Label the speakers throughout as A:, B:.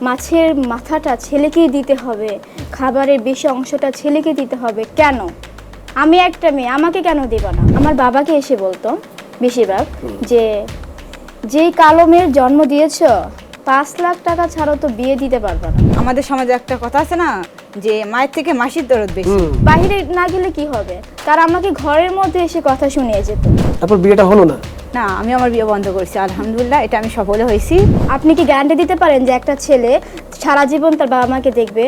A: মাছের মাথাটা ছেলেকেই দিতে হবে, খাবারের বেশি অংশটা ছেলেকে দিতে হবে, কেন? আমি একটা মেয়ে, আমাকে কেন দেবে না? আমার বাবাকে এসে বলতো বেশিরভাগ যে যেই কালো মেয়ের জন্ম দিয়েছ 5 লাখ টাকা ছাড়াও তো বিয়ে দিতে পারবে না।
B: আমাদের সমাজে একটা কথা আছে না যে মায়ের থেকে মাসির দরদ বেশি।
A: বাইরে না গেলে কি হবে? তারা আমাকে ঘরের মধ্যে এসে কথা শুনিয়ে যেত।
C: তারপর বিয়েটা হলো না?
B: না, আমি আমার বিয়ে বন্ধ করেছি, আলহামদুলিল্লাহ, এটা আমি সফল হয়েছি।
A: আপনি কি গ্যারান্টি দিতে পারেন যে একটা ছেলে সারা জীবন তার বাবা মাকে দেখবে?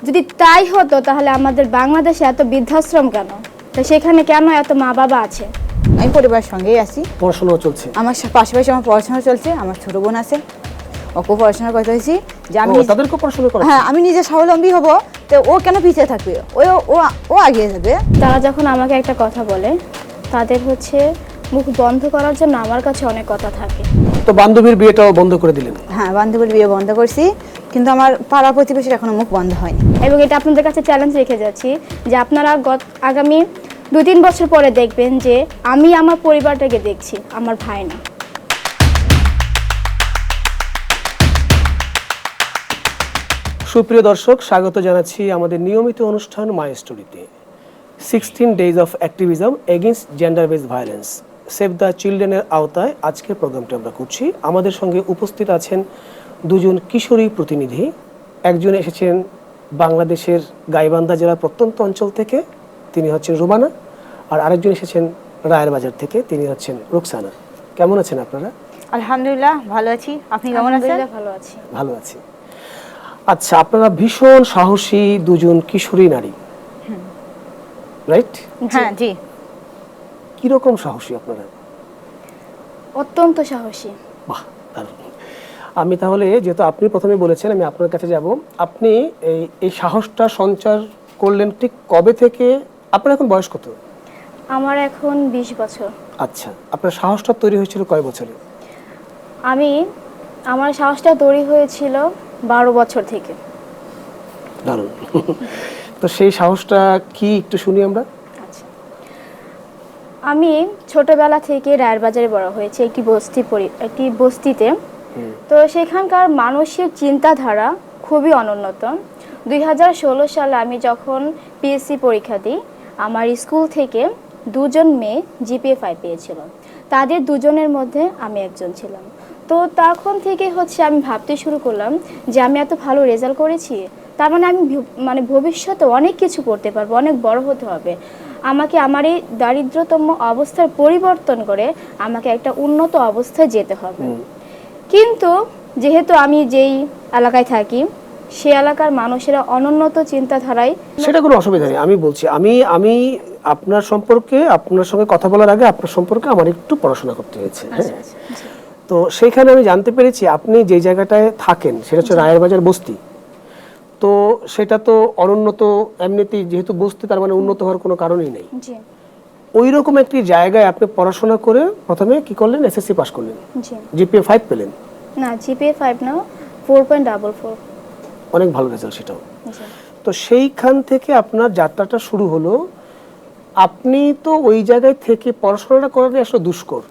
A: যদি তাই হতো তাহলে আমাদের বাংলাদেশে এত বৃদ্ধাশ্রম কেন? তা সেখানে কেন এত মা বাবা আছে?
B: আমি পরিবারের সঙ্গেই আছি,
C: পড়াশোনা চলছে,
B: আমার পাশাপাশি আমার পড়াশোনা চলছে। আমার ছোট বোন আছে, ওকে পড়াশোনা করতে হয়েছি যে আমি
C: তাদেরকে পড়াশোনা করা।
B: হ্যাঁ, আমি নিজে স্বাবলম্বী হব, তো ও কেন পিছিয়ে থাকবে? ও এগিয়ে যাবে।
A: তারা যখন আমাকে একটা কথা বলে তাদের হচ্ছে মুখ বন্ধ করার জন্য আমার কাছে অনেক কথা থাকে।
C: তো বান্ধবীর বিয়েটাও বন্ধ করে দিলেন?
B: হ্যাঁ, বান্ধবীর বিয়ে বন্ধ করছি, কিন্তু আমার পাড়া প্রতিবেশীর এখনো মুখ বন্ধ হয়নি।
A: এবং এটা আপনাদের কাছে চ্যালেঞ্জ রেখে যাচ্ছি যে আপনারা আগামী 2-3 বছর পরে দেখবেন যে আমি আমার পরিবারটাকে দেখছি, আমার ভাই না।
C: সুপ্রিয় দর্শক, স্বাগত জানাচ্ছি আমাদের নিয়মিত অনুষ্ঠান মাই স্টোরিতে। 16 days of activism against gender based violence, save the চিলড্রেনের আওতায় আজকের প্রোগ্রামটি আমরা করছি। আমাদের সঙ্গে উপস্থিত আছেন দুজন কিশোরী প্রতিনিধি। একজন এসেছেন বাংলাদেশের গাইবান্ধা জেলার প্রত্যন্ত অঞ্চল থেকে, তিনি হচ্ছেন রুমানা। আর আরেকজন এসেছেন রায়ের বাজার থেকে, তিনি হচ্ছেন রুকসানা। কেমন আছেন আপনারা?
B: আলহামদুলিল্লাহ, ভালো আছি। আপনি কেমন আছেন?
A: ভালো আছি।
C: ভালো আছি। আচ্ছা, আপনারা ভীষণ সাহসী দুজন কিশোরী নারী, রাইট?
B: হ্যাঁ, জি।
C: কিরকম সাহসী আপনারা?
A: অত্যন্ত সাহসী।
C: বাহ, দারুণ। আমি তাহলে, যেহেতু আপনি প্রথমে বলেছেন, আমি আপনার কাছে যাব। আপনি এই সাহসটা সঞ্চার করলেন ঠিক কবে থেকে? আপনার এখন বয়স কত?
A: আমার এখন 20 বছর।
C: আচ্ছা, আপনার সাহসটা তৈরি হয়েছিল কয় বছরে?
A: আমার সাহসটা তৈরি হয়েছিল 12 বছর থেকে।
C: দারুণ। তো সেই সাহসটা কি একটু শুনি আমরা।
A: আচ্ছা, আমি ছোটবেলা থেকে রায়ের বাজারে বড় হয়েছে একটি বস্তিতে। তো সেখানকার মানুষের চিন্তাধারা খুবই অনুন্নত। 2016 সালে আমি যখন পিএসসি পরীক্ষা দিই, আমার স্কুল থেকে 2জন মেয়ে জিপিএ 5 পেয়েছিল। তাদের 2জনের মধ্যে আমি একজন ছিলাম। তো তখন থেকে আমি ভাবতে শুরু করলাম যে আমি এত ভালো রেজাল্ট করেছি, তার মানে আমি ভবিষ্যতে অনেক কিছু করতে পারবো, অনেক বড় হতে হবে। আমাকে আমার এই দারিদ্রতম অবস্থার পরিবর্তন করে আমাকে একটা উন্নত অবস্থায় যেতে হবে। কিন্তু যেহেতু আমি যেই এলাকায় থাকি সে এলাকার মানুষেরা অনুন্নত চিন্তাধারায়।
C: সেটা কোনো অসুবিধা নেই, আমি বলছি, আমি আপনার সম্পর্কে, আপনার সঙ্গে কথা বলার আগে আপনার সম্পর্কে আমার একটু পড়াশোনা করতে হয়েছে। হ্যাঁ, তো সেইখানে আমি জানতে পেরেছি আপনি যে জায়গাটায় থাকেন সেটা হচ্ছে রায়ের বাজার বস্তি। তো সেটা তো অনুন্নত এমনিতেই, যেহেতু বস্তি, তার মানে উন্নত হওয়ার কোনো কারণই নেই। ওই রকম একটি জায়গায় আপনি পড়াশোনা করে প্রথমে কি করলেন? এসএসসি পাস করলেন, জিপিএ 5 পেলেন?
A: না, জিপিএ 5 না, 4.44।
C: অনেক ভালো রেজাল্ট সেটাও। তো সেইখান থেকে আপনার যাত্রাটা শুরু হলো। আপনি তো ওই জায়গায় থেকে পড়াশোনাটা করাটা আসলে দুষ্কর।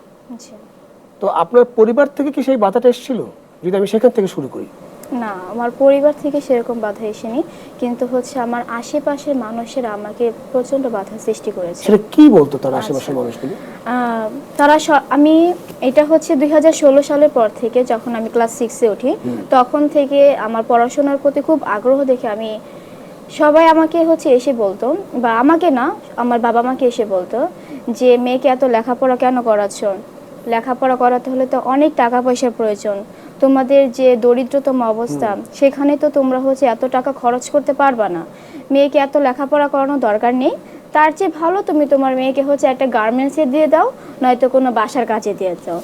C: তো আপনার পরিবার থেকে কি সেই বাধাটা এসেছিল, যদি আমি সেখান থেকে শুরু করি?
A: না, আমার পরিবার থেকে সেরকম বাধা আসেনি, কিন্তু আমার আশেপাশের মানুষেরা আমাকে প্রচন্ড বাধা সৃষ্টি করেছে।
C: সেটা কি বলতো তার আশেপাশের মানুষগুলো?
A: আমি এটা 2016 সালের পর থেকে, যখন আমি ক্লাস 6-এ উঠি, তখন থেকে আমার পড়াশোনার প্রতি খুব আগ্রহ দেখে সবাই আমাকে এসে বলতো, বা আমাকে না, আমার বাবা মাকে এসে বলতো যে মেয়েকে এত লেখাপড়া কেন করাচ্ছ? লেখাপড়া করাতে হলে তো অনেক টাকা পয়সার প্রয়োজন, তোমাদের যে দরিদ্রতম অবস্থা সেখানে তো তোমরা এত টাকা খরচ করতে পারবা না, মেয়েকে এত লেখাপড়া করানোর দরকার নেই, তার চেয়ে ভালো তুমি তোমার মেয়েকে একটা গার্মেন্টসে দিয়ে দাও, নয়তো কোনো বাসার কাজে দিয়ে দাও।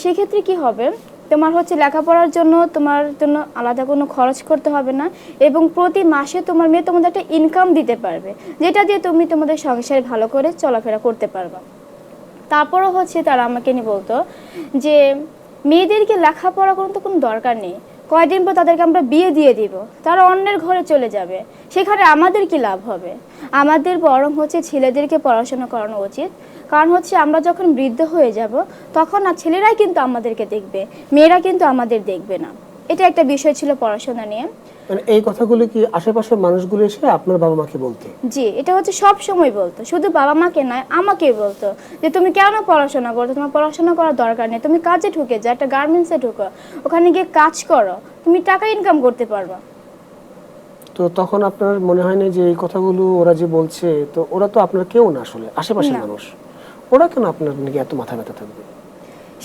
A: সেক্ষেত্রে কি হবে, তোমার লেখাপড়ার জন্য তোমার জন্য আলাদা কোনো খরচ করতে হবে না, এবং প্রতি মাসে তোমার মেয়ে তোমাদের একটা ইনকাম দিতে পারবে, যেটা দিয়ে তুমি তোমাদের সংসারে ভালো করে চলাফেরা করতে পারবা। তারপরও তারা আমাকে নিয়ে বলতো যে মেয়েদেরকে লেখাপড়া করার তো কোনো দরকার নেই, কয়দিন পর তাদেরকে আমরা বিয়ে দিয়ে দিব, তারা অন্যের ঘরে চলে যাবে, সেখানে আমাদের কি লাভ হবে? আমাদের বরং ছেলেদেরকে পড়াশোনা করানো উচিত, কারণ আমরা যখন বৃদ্ধ হয়ে যাব তখন না ছেলেরাই কিন্তু আমাদেরকে দেখবে, মেয়েরা কিন্তু আমাদের দেখবে না। এটা একটা বিষয় ছিল পড়াশোনা নিয়ে।
C: মানে এই কথাগুলো কি আশেপাশের মানুষগুলো এসে আপনার বাবা মাকে বলতো?
A: জি, এটা হচ্ছে সব সময় বলতো, শুধু বাবা মাকে নয় আমাকেই বলতো যে তুমি কেন পড়াশোনা করছো, তোমার পড়াশোনা করার দরকার নেই, তুমি কাজে ঢুকে যাও, একটা গার্মেন্টসে ঢুকো, ওখানে গিয়ে কাজ করো, তুমি টাকা ইনকাম করতে পারবা।
C: তো তখন আপনার মনে হয় না যে এই কথাগুলো ওরা যে বলছে, তো ওরা তো আপনার কেউ না আসলে, আশেপাশের
A: না।
C: মানুষ, ওরা কেন আপনার নাকি এত মাথা ব্যথা থাকবে?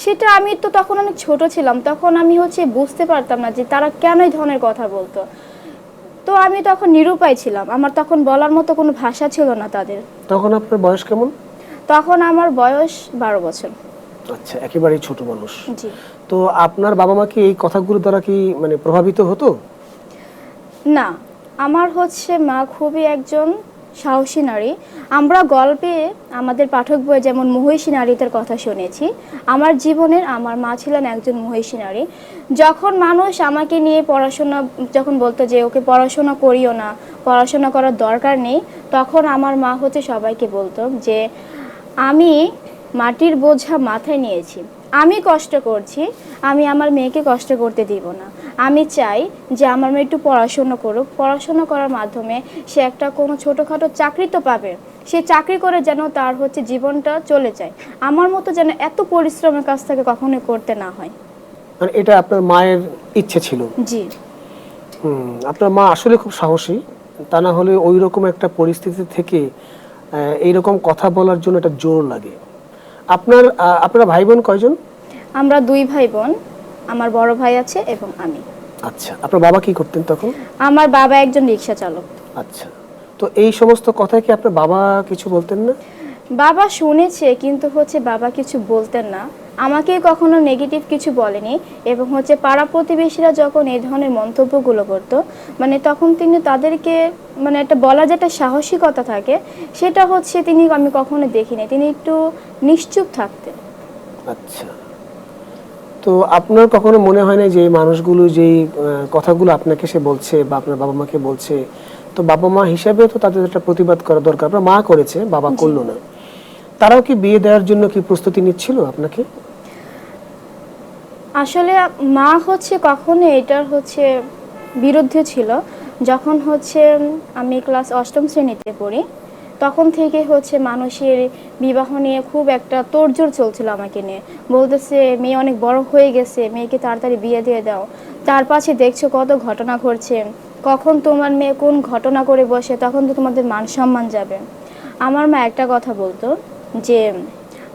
A: সেটা আমি তো তখন অনেক ছোট ছিলাম, তখন আমি হচ্ছে বুঝতে পারতাম না যে তারা কেন এই ধরনের কথা বলতো। তো আমি তখন নিরুপায় ছিলাম, আমার তখন বলার মতো কোনো ভাষা ছিল না তাদের।
C: তখন আপনার বয়স কেমন?
A: তখন আমার বয়স 12 বছর।
C: আচ্ছা, একেবারেই ছোট মানুষ।
A: জি।
C: তো আপনার বাবা মা কি এই কথাগুলো দ্বারা কি মানে প্রভাবিত হতো?
A: না, আমার হচ্ছে মা খুবই একজন সাহসী নারী। আমরা গল্পে আমাদের পাঠক বইয়ে যেমন মহিষী নারীদের কথা শুনেছি, আমার জীবনের আমার মা ছিলেন একজন মহিষী নারী। যখন মানুষ আমাকে নিয়ে পড়াশোনা যখন বলতো যে ওকে পড়াশোনা করিও না, পড়াশোনা করার দরকার নেই, তখন আমার মা হচ্ছে সবাইকে বলতো যে আমি মাটির বোঝা মাথায় নিয়েছি, আমি কষ্ট করছি, আমি আমার মেয়েকে কষ্ট করতে দিব না। আমি চাই যে আমার মেয়ে একটু পড়াশোনা করুক, পড়াশোনা করার মাধ্যমে সে একটা কোনো ছোটোখাটো চাকরি তো পাবে, সে চাকরি করে যেন তার হচ্ছে জীবনটা চলে যায়, আমার মতো যেন এত পরিশ্রমের কাজ তাকে কখনোই করতে না হয়।
C: মানে এটা আপনার মায়ের ইচ্ছে ছিল?
A: জি।
C: আপনার মা আসলে খুব সাহসী, তা না হলে ওই রকম একটা পরিস্থিতি থেকে এইরকম কথা বলার জন্য একটা জোর লাগে। আপনার ভাই বোন কয়জন?
A: আমরা 2 ভাই বোন, আমার বড় ভাই আছে এবং আমি।
C: আচ্ছা, আপনার বাবা কি করতেন তখন?
A: আমার বাবা একজন রিক্সা চালক।
C: আচ্ছা, তো এই সমস্ত কথা কি আপনার বাবা কিছু বলতেন না?
A: বাবা শুনেছে, কিন্তু হচ্ছে বাবা কিছু বলতেন না, আমাকে কখনো নেগেটিভ কিছু বলেনি। এবং হচ্ছে পাড়া প্রতিবেশীরা যখন এই ধরনের মন্তব্যগুলো করতো, মানে তখন তিনি তাদেরকে মানে একটা বলা যেটা সাহসিকতা থাকে, সেটা হচ্ছে আমি কখনো দেখিনি, তিনি একটু নিশ্চুপ থাকতেন।
C: আচ্ছা, তো আপনার কখনো মনে হয় না যে এই মানুষগুলো যেই কথাগুলো আপনাকে সে বলছে বা আপনার বাবা মাকে বলছে, তো বাবা মা হিসাবে তো তাদের একটা প্রতিবাদ করা দরকার, আপনার মা করেছে, বাবা করলো না, তারাও কি বিয়ে দেওয়ার জন্য কি প্রস্তুতি নিচ্ছিল আপনাকে?
A: আসলে মা হচ্ছে কখনো এটার হচ্ছে বিরুদ্ধে ছিল। যখন হচ্ছে আমি ক্লাস 8ম শ্রেণীতে পড়ি, তখন থেকে হচ্ছে মানুষের বিবাহ নিয়ে খুব একটা তোড়জোড় চলছিল আমাকে নিয়ে, বলতেছে মেয়ে অনেক বড় হয়ে গেছে, মেয়েকে তাড়াতাড়ি বিয়ে দিয়ে দাও, তার পাশে দেখছো কত ঘটনা ঘটছে, কখন তোমার মেয়ে কোন ঘটনা করে বসে, তখন তো তোমাদের মান সম্মান যাবে। আমার মা একটা কথা বলতো যে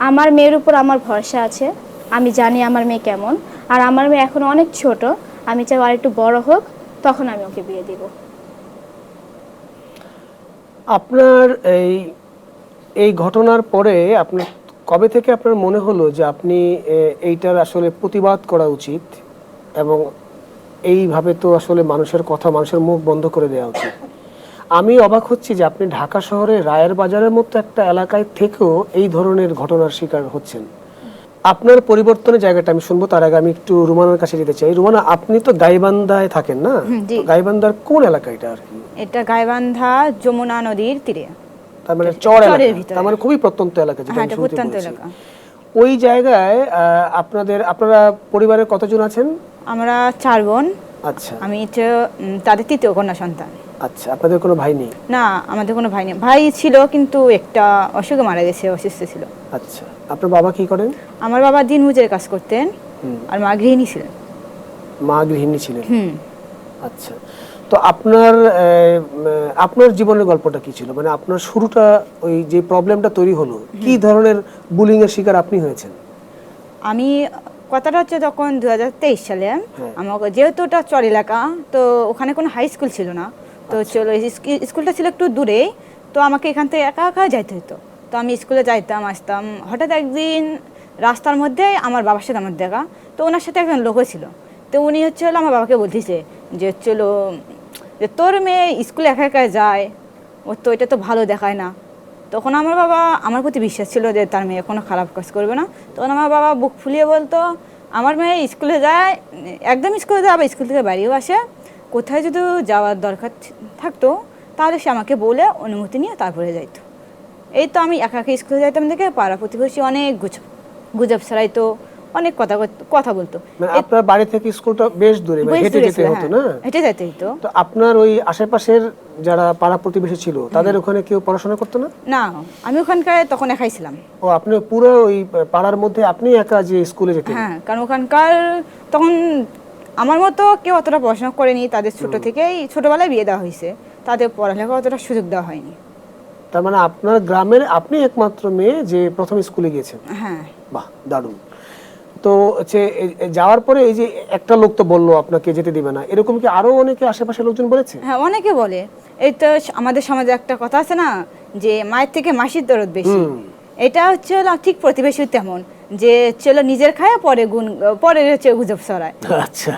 A: আমার মেয়ের উপর আমার ভরসা আছে, আমি জানি আমার মেয়ে কেমন, আর আমার মেয়ে এখন অনেক ছোট, আমি চাই আর একটু বড় হোক, তখন আমি ওকে বিয়ে দিব।
C: আপনার এই ঘটনার পরে আপনার কবে থেকে আপনার মনে হলো যে আপনি এইটার আসলে প্রতিবাদ করা উচিত এবং এইভাবে তো আসলে মানুষের কথা, মানুষের মুখ বন্ধ করে দেওয়া উচিত? আমি অবাক হচ্ছি যে আপনি ঢাকা শহরে রায়ের বাজারের মতো একটা এলাকায় থেকেও এই ধরনের ঘটনার শিকার হচ্ছেন। আপনার পরিবর্তনের জায়গাটা আমি শুনবো, তার আগে আমি একটু রুমানার কাছে যেতে চাই। রুমানা, আপনি তো গাইবান্ধায় থাকেন না?
B: জি।
C: তো গাইবান্ধার কোন এলাকা এটা আর কি?
B: এটা গাইবান্ধা যমুনা নদীর তীরে।
C: তার মানে চর এলাকা,
B: চরের ভিতরে।
C: তার মানে খুবই প্রত্যন্ত এলাকা, যেটা
B: হ্যাঁ,
C: আমি
B: এটা
C: শুরুতে
B: প্রত্যন্ত
C: বলেছি।
B: এলাকা।
C: ওই জায়গায় আপনারা পরিবারের কতজন আছেন?
B: আমরা 4 বোন।
C: আচ্ছা
B: আমি হচ্ছে তাদের 3য় কন্যা সন্তান।
C: আচ্ছা, আপনাদের কোনো ভাই নেই?
B: না, আমাদের কোনো ভাই নেই, ভাই ছিল কিন্তু একটা অসুখে মারা গেছে, অসুস্থ ছিল।
C: আচ্ছা, আপনার বাবা কি করেন?
B: আমার বাবা দিনমজুরের কাজ করতেন, আর মা গৃহিণী ছিলেন।
C: মা গৃহিণী ছিলেন।
B: হুম।
C: আচ্ছা, তো আপনার জীবনের গল্পটা কি ছিল? মানে আপনার শুরুটা, ওই যে প্রবলেমটা তৈরি হলো, কি ধরনের বুলিং এর শিকার আপনি হয়েছেন?
B: আমি কথাটা হচ্ছে যখন 2023 সালে
C: হ্যাঁ।
B: আমাকে, যেহেতু ওটা চর এলাকা, তো ওখানে কোনো হাই স্কুল ছিল না, তো চলো স্কুলটা ছিল একটু দূরে, তো আমাকে এখান থেকে একা একা যাইতে হতো। তো আমি স্কুলে যাইতাম আসতাম, হঠাৎ একদিন রাস্তার মধ্যে আমার বাবার সাথে আমার দেখা, তো ওনার সাথে একজন লোকও ছিল, তো উনি হচ্ছে আমার বাবাকে বলতেছে যে চলো, যে তোর মেয়ে স্কুলে একা একা যায়, ও তো এটা তো ভালো দেখায় না। তখন আমার বাবা, আমার প্রতি বিশ্বাস ছিল যে তার মেয়ে কোনো খারাপ কাজ করবে না, তখন আমার বাবা বুক ফুলিয়ে বলতো আমার মেয়ে স্কুলে যায়, একদম স্কুলে যায়, আবার স্কুল থেকে বাড়িও আসে, কোথায় যদি যাওয়ার দরকার থাকতো তাহলে সে আমাকে বলে অনুমতি নিয়ে তারপরে যাইতো। এই তো আমি একা একা স্কুলে যাইতাম দেখে পাড়া প্রতিবেশী অনেক গুজব ছড়াইতো, অনেক কথা বলতো।
C: মানে আপনার বাড়ি থেকে স্কুলটা বেশ দূরে, মানে
B: বেশ
C: হেঁটে
B: দূরে
C: যেতে
B: ছিল,
C: হতো
B: হ্যাঁ,
C: না?
B: হেঁটে যেতে হতো।
C: তো আপনার ওই আশেপাশের যারা পাড়া প্রতিবেশী ছিল তাদের ওখানে কেউ পড়াশোনা করতো না?
B: না, আমি ওখানকার তখন একাই ছিলাম।
C: ও, আপনি পুরো ওই পাড়ার মধ্যে আপনি একা যে স্কুলে যেতেন?
B: হ্যাঁ, কারণ ওখানকার তখন আমার মতো কেউ অতটা পড়াশোনা করেনি, তাদের ছোটবেলায় বিয়ে দেওয়া হয়েছে, তাদের পড়ালেখা অতটা সুযোগ দেওয়া হয়নি।
C: তার মানে আপনার গ্রামের আপনি একমাত্র মেয়ে যে প্রথম স্কুলে গিয়েছেন?
B: হ্যাঁ।
C: বাহ, দারুণ। তো হচ্ছে যাওয়ার পরে এই যে একটা লোক তো বললো আপনাকে যেতে দিবে না, এরকম কি আরো অনেকে আশেপাশের লোকজন বলেছে?
B: হ্যাঁ, অনেকে বলে। এই তো আমাদের সমাজে একটা কথা আছে না, যে মায়ের থেকে মাসির দরদ বেশি। এটা হচ্ছে হলো ঠিক প্রতিবেশী তেমন, যে চলো নিজের খায় পরে হচ্ছে গুজব ছড়ায়।
C: আচ্ছা,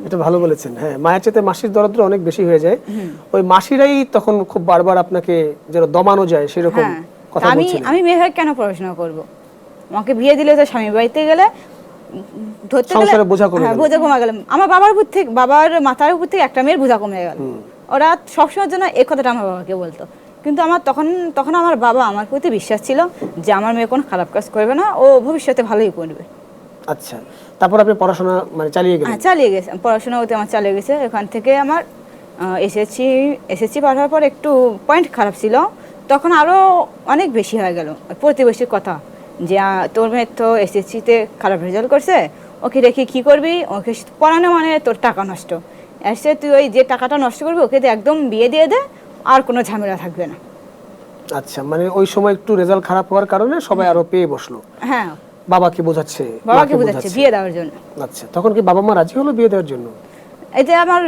C: এটা ভালো বলেছেন। হ্যাঁ, মায়ের চেয়ে মাসির দরদ অনেক বেশি হয়ে যায়। ওই মাসিরাই তখন খুব বারবার আপনাকে যেন দমানো যায় সেরকম
B: হ্যাঁ,
C: কথা
B: আমি
C: বলছিলেন।
B: আমি মেয়ে হয়ে কেন পড়াশোনা করব? আমাকে বিয়ে দিলে তো স্বামী বাড়িতে গেলে ধরতে গেলে
C: সংসারে বোঝা কমে
B: হ্যাঁ,
C: গেল।
B: বোঝা কমে গেল। আমার বাবার মাথার উপর থেকে একটা মেয়ের বোঝা কমে গেল। ওরা সবসময়ের জন্য এই কথাটা আমার বাবাকে বলতো, কিন্তু আমার তখন আমার বাবা আমার প্রতি বিশ্বাস ছিল যে আমার মেয়ে কোনো খারাপ কাজ করবে না, ও ভবিষ্যতে ভালোই করবে।
C: আচ্ছা, তারপর আপনি পড়াশোনা মানে চালিয়ে গেলেন?
B: হ্যাঁ, চালিয়ে গেছে, পড়াশোনা হতে আমার চালিয়ে গেছে। এখান থেকে আমার এসএসসি পার হওয়ার পর একটু পয়েন্ট খারাপ ছিল, তখন আরও অনেক বেশি হয়ে গেল প্রতিবেশীর কথা, যে তোর মেয়ে তো এসএসসিতে খারাপ রেজাল্ট করছে, ওকে রেখে কি করবি, ওকে পড়ানো মানে তোর টাকা নষ্ট, এসে তুই ওই যে টাকাটা নষ্ট করবি ওকে দিয়ে একদম বিয়ে দিয়ে দে, আর কোনো ঝামেলা থাকবে না।
C: আচ্ছা, মানে ওই সময় একটু রেজাল্ট খারাপ হওয়ার কারণে সবাই আরো পেয়ে বসলো।
B: হ্যাঁ,
C: বাবাকে বোঝাচ্ছে,
B: বাবাকে
C: মাকে
B: বোঝাচ্ছে বিয়ে দেওয়ার জন্য।
C: আচ্ছা, তখন কি বাবা মা রাজি হলো বিয়ে দেওয়ার জন্য?
B: এই যে আমার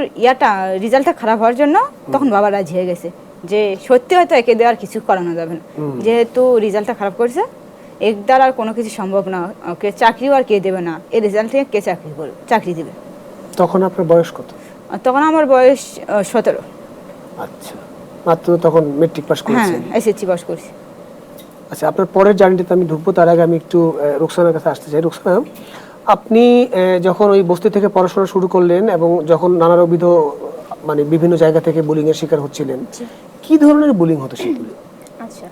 B: রেজাল্টটা খারাপ হওয়ার জন্য তখন বাবা রাজি হয়ে গেছে, যে সত্যি হয়তো একে দেওয়ার কিছু করানো যাবে না, যেহেতু রেজাল্টটা খারাপ করছে, এর দ্বারা আর কোনো কিছু সম্ভব না, ওকে চাকরিও আর কে দেবে না, এই রেজাল্ট থেকে কে চাকরি দেবে।
C: তখন আপনার বয়স কত?
B: আর তখন আমার বয়স 17।
C: আচ্ছা, মাত্র তখন মেট্রিক পাস
B: হ্যাঁ,
C: করেছেন?
B: এসএসসি পাস করছি।
C: আচ্ছা, আপনার পরের জার্নিতে আমি ঢুকবো, তার আগে আমি একটু রুকসানার কাছে আসতে চাই। রুকসানা, আপনি যখন ওই বস্তি থেকে পড়াশোনা শুরু করলেন এবং যখন নানাবিধ মানে বিভিন্ন জায়গা থেকে বুলিং এর শিকার হচ্ছিলেন, কি ধরনের বুলিং হতো সেগুলো?
A: আচ্ছা,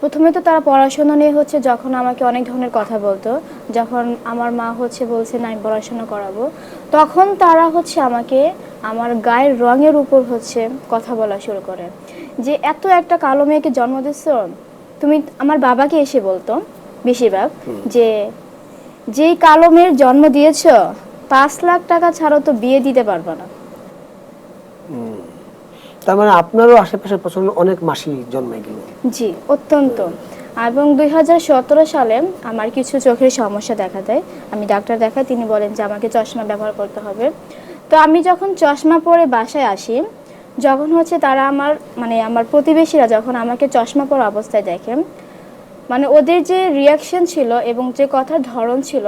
A: প্রথমে তো তারা পড়াশোনা নিয়ে হচ্ছে যখন আমাকে অনেক ধরনের কথা বলতো, যখন আমার মা হচ্ছে বলছে না আমি পড়াশোনা করাবো, তখন তারা হচ্ছে আমাকে আমার গায়ের রঙের উপর হচ্ছে কথা বলা শুরু করে, যে এত একটা কালো মেয়েকে জন্ম দিচ্ছ তুমি। আমার বাবাকে এসে বলতো বেশিরভাগ যে যেই কালো মেয়ের জন্ম দিয়েছ 5 লাখ টাকা ছাড়াও তো বিয়ে দিতে পারবে না।
C: তার মানে আপনারও আশেপাশে প্রচন্ড অনেক মাসি জন্মে গেল?
A: জি, অত্যন্ত। এবং 2017 সালে আমার কিছু চোখের সমস্যা দেখা দেয়, আমি ডাক্তার দেখাই, তিনি বলেন যে আমাকে চশমা ব্যবহার করতে হবে। তো আমি যখন চশমা পরে বাসায় আসি, যখন হচ্ছে তারা আমার প্রতিবেশীরা যখন আমাকে চশমা পরা অবস্থায় দেখেন, মানে ওদের যে রিয়াকশন ছিল এবং যে কথার ধরন ছিল,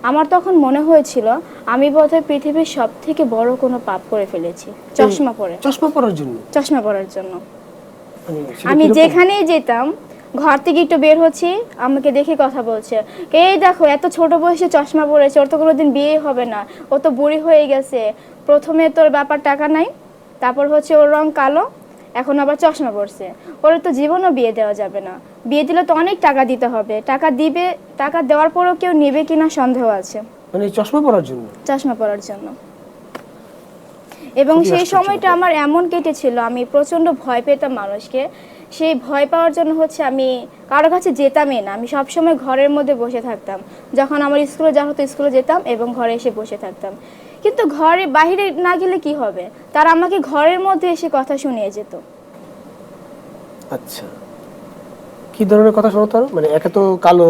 A: আমার তখন মনে হয়েছিল আমি বোধহয় পৃথিবীর সব থেকে বড় কোনো পাপ করে ফেলেছি চশমা পরে।
C: চশমা পরার জন্য?
A: চশমা পরার জন্য
C: মানে সেটা
A: আমি
C: কিরকম?
A: যেখানেই যেতাম, ঘর থেকে একটু বের হচ্ছি, আমাকে দেখে কথা বলছে, এই দেখো এত ছোট বয়সে চশমা পরেছে, ওর তো কোনোদিন বিয়ে হবে না, ও তো বুড়ি হয়ে গেছে, প্রথমে তোর ব্যাপার টাকা নাই, তারপর হচ্ছে ওর রং কালো, এখন আবার চশমা পরছে, ওর তো জীবনও বিয়ে দেওয়া যাবে না, বিয়ে দিলে তো অনেক টাকা দিতে হবে, টাকা দেওয়ার পরেও কেউ নেবে কিনা সন্দেহ আছে।
C: মানে চশমা পরার জন্য?
A: চশমা পরার জন্য। এবং
C: খুবই
A: সেই
C: আশ্চর্য
A: সময়টা
C: ব্যাপার।
A: আমার এমন কেটেছিল, আমি প্রচন্ড ভয় পেতাম মানুষকে, সেই ভয় পাওয়ার জন্য হচ্ছে আমি কারো কাছে যেতামই না, আমি সবসময় ঘরের মধ্যে বসে থাকতাম, যখন আমার স্কুলে যাওয়া হতো স্কুলে যেতাম এবং ঘরে এসে বসে থাকতাম। কিন্তু ঘরে বাইরে না গেলে কি হবে, তারা আমাকে ঘরের মধ্যে এসে কথা শুনিয়ে যেত।
C: আচ্ছা, কি ধরনের কথা শোনাতো? মানে একে তো কালো,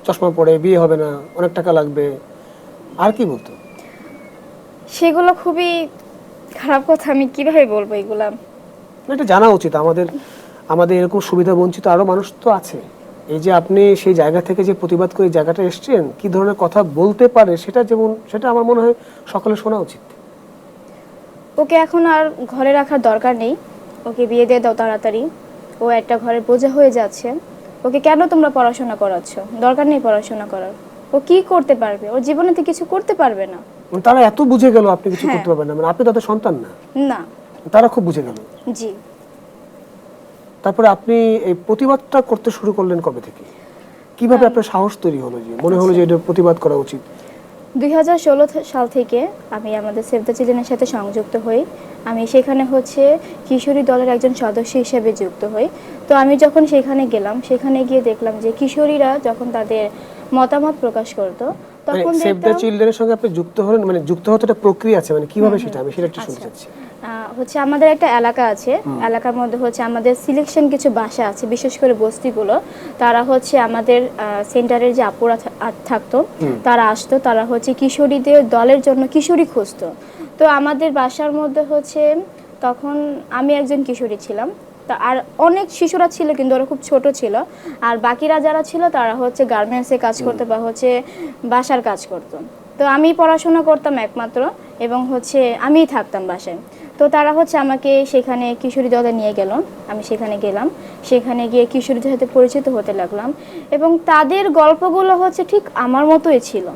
C: চশমা পরে, বিয়ে হবে না, অনেক টাকা লাগবে, আর কি বলতো?
A: সেগুলো খুবই খারাপ কথা, আমি কিভাবে বলবো এগুলা।
C: এটা জানা উচিত আমাদের এরকম সুবিধা বঞ্চিত আরো মানুষ তো আছে। এই যে আপনি সেই জায়গা থেকে যে প্রতিবাদ করে জায়গাটা এসেছেন, কি ধরনের কথা বলতে পারে সেটা আমার মনে হয় সকলে শোনা উচিত।
A: ওকে এখন আর ঘরে রাখার দরকার নেই, ওকে বিয়ে দিয়ে দাও তাড়াতাড়ি, ও একটা ঘরের বোঝা হয়ে যাচ্ছে, ওকে কেন তোমরা পড়াশোনা করাচ্ছ, দরকার নেই পড়াশোনা করার, ও কি করতে পারবে, ওর জীবনে তো কিছু করতে পারবে না।
C: মানে তারা এত বুঝে গেল আপনি কিছু
A: হ্যাঁ।
C: করতে পারবেন না, মানে আপনি তাদের সন্তান না?
A: না।
C: তারা খুব বুঝে গেল।
A: জি।
C: তারপরে আপনি এই প্রতিবাদটা করতে শুরু করলেন কবে থেকে? কিভাবে আপনার সাহস তৈরি হলো যে মনে হলো যে এটা প্রতিবাদ করা উচিত?
A: 2016 সাল থেকে আমি আমাদের সেভ দ্য চিলড্রেনের সাথে সংযুক্ত হই। আমি সেখানে হচ্ছে কিশোরী দলের একজন সদস্য হিসেবে যুক্ত হই। তো আমি যখন সেখানে গেলাম, সেখানে গিয়ে দেখলাম যে কিশোরীরা যখন তাদের মতামত প্রকাশ করতো তখন
C: সেভ দ্য
A: দেখতাম
C: চিলড্রেনের সঙ্গে আপনি যুক্ত হলেন, মানে যুক্ত হতে একটা প্রক্রিয়া আছে, মানে কিভাবে সেটা আমি সেটা একটু শুনতে
A: আচ্ছা।
C: চাচ্ছি।
A: হচ্ছে আমাদের একটা এলাকা আছে, এলাকার মধ্যে হচ্ছে আমাদের সিলেকশন কিছু বাসা আছে, বিশেষ করে বস্তিগুলো। তারা হচ্ছে আমাদের সেন্টারের যে আপুরা থাকতো, তারা আসতো, তারা হচ্ছে কিশোরীদের দলের জন্য কিশোরী খুঁজতো। তো আমাদের বাসার মধ্যে হচ্ছে তখন আমি একজন কিশোরী ছিলাম, তা আর অনেক শিশুরা ছিল কিন্তু ওরা খুব ছোট ছিল, আর বাকিরা যারা ছিল তারা হচ্ছে গার্মেন্টসে কাজ করতো বা হচ্ছে বাসার কাজ করতো। তো আমি পড়াশোনা করতাম একমাত্র, এবং হচ্ছে আমিই থাকতাম বাসায়। তো তারা হচ্ছে আমাকে সেখানে কিশোরী দলে নিয়ে গেল, আমি সেখানে গেলাম, সেখানে গিয়ে কিশোরীদের সাথে পরিচিত হতে লাগলাম, এবং তাদের গল্পগুলো হচ্ছে ঠিক আমার মতোই ছিল।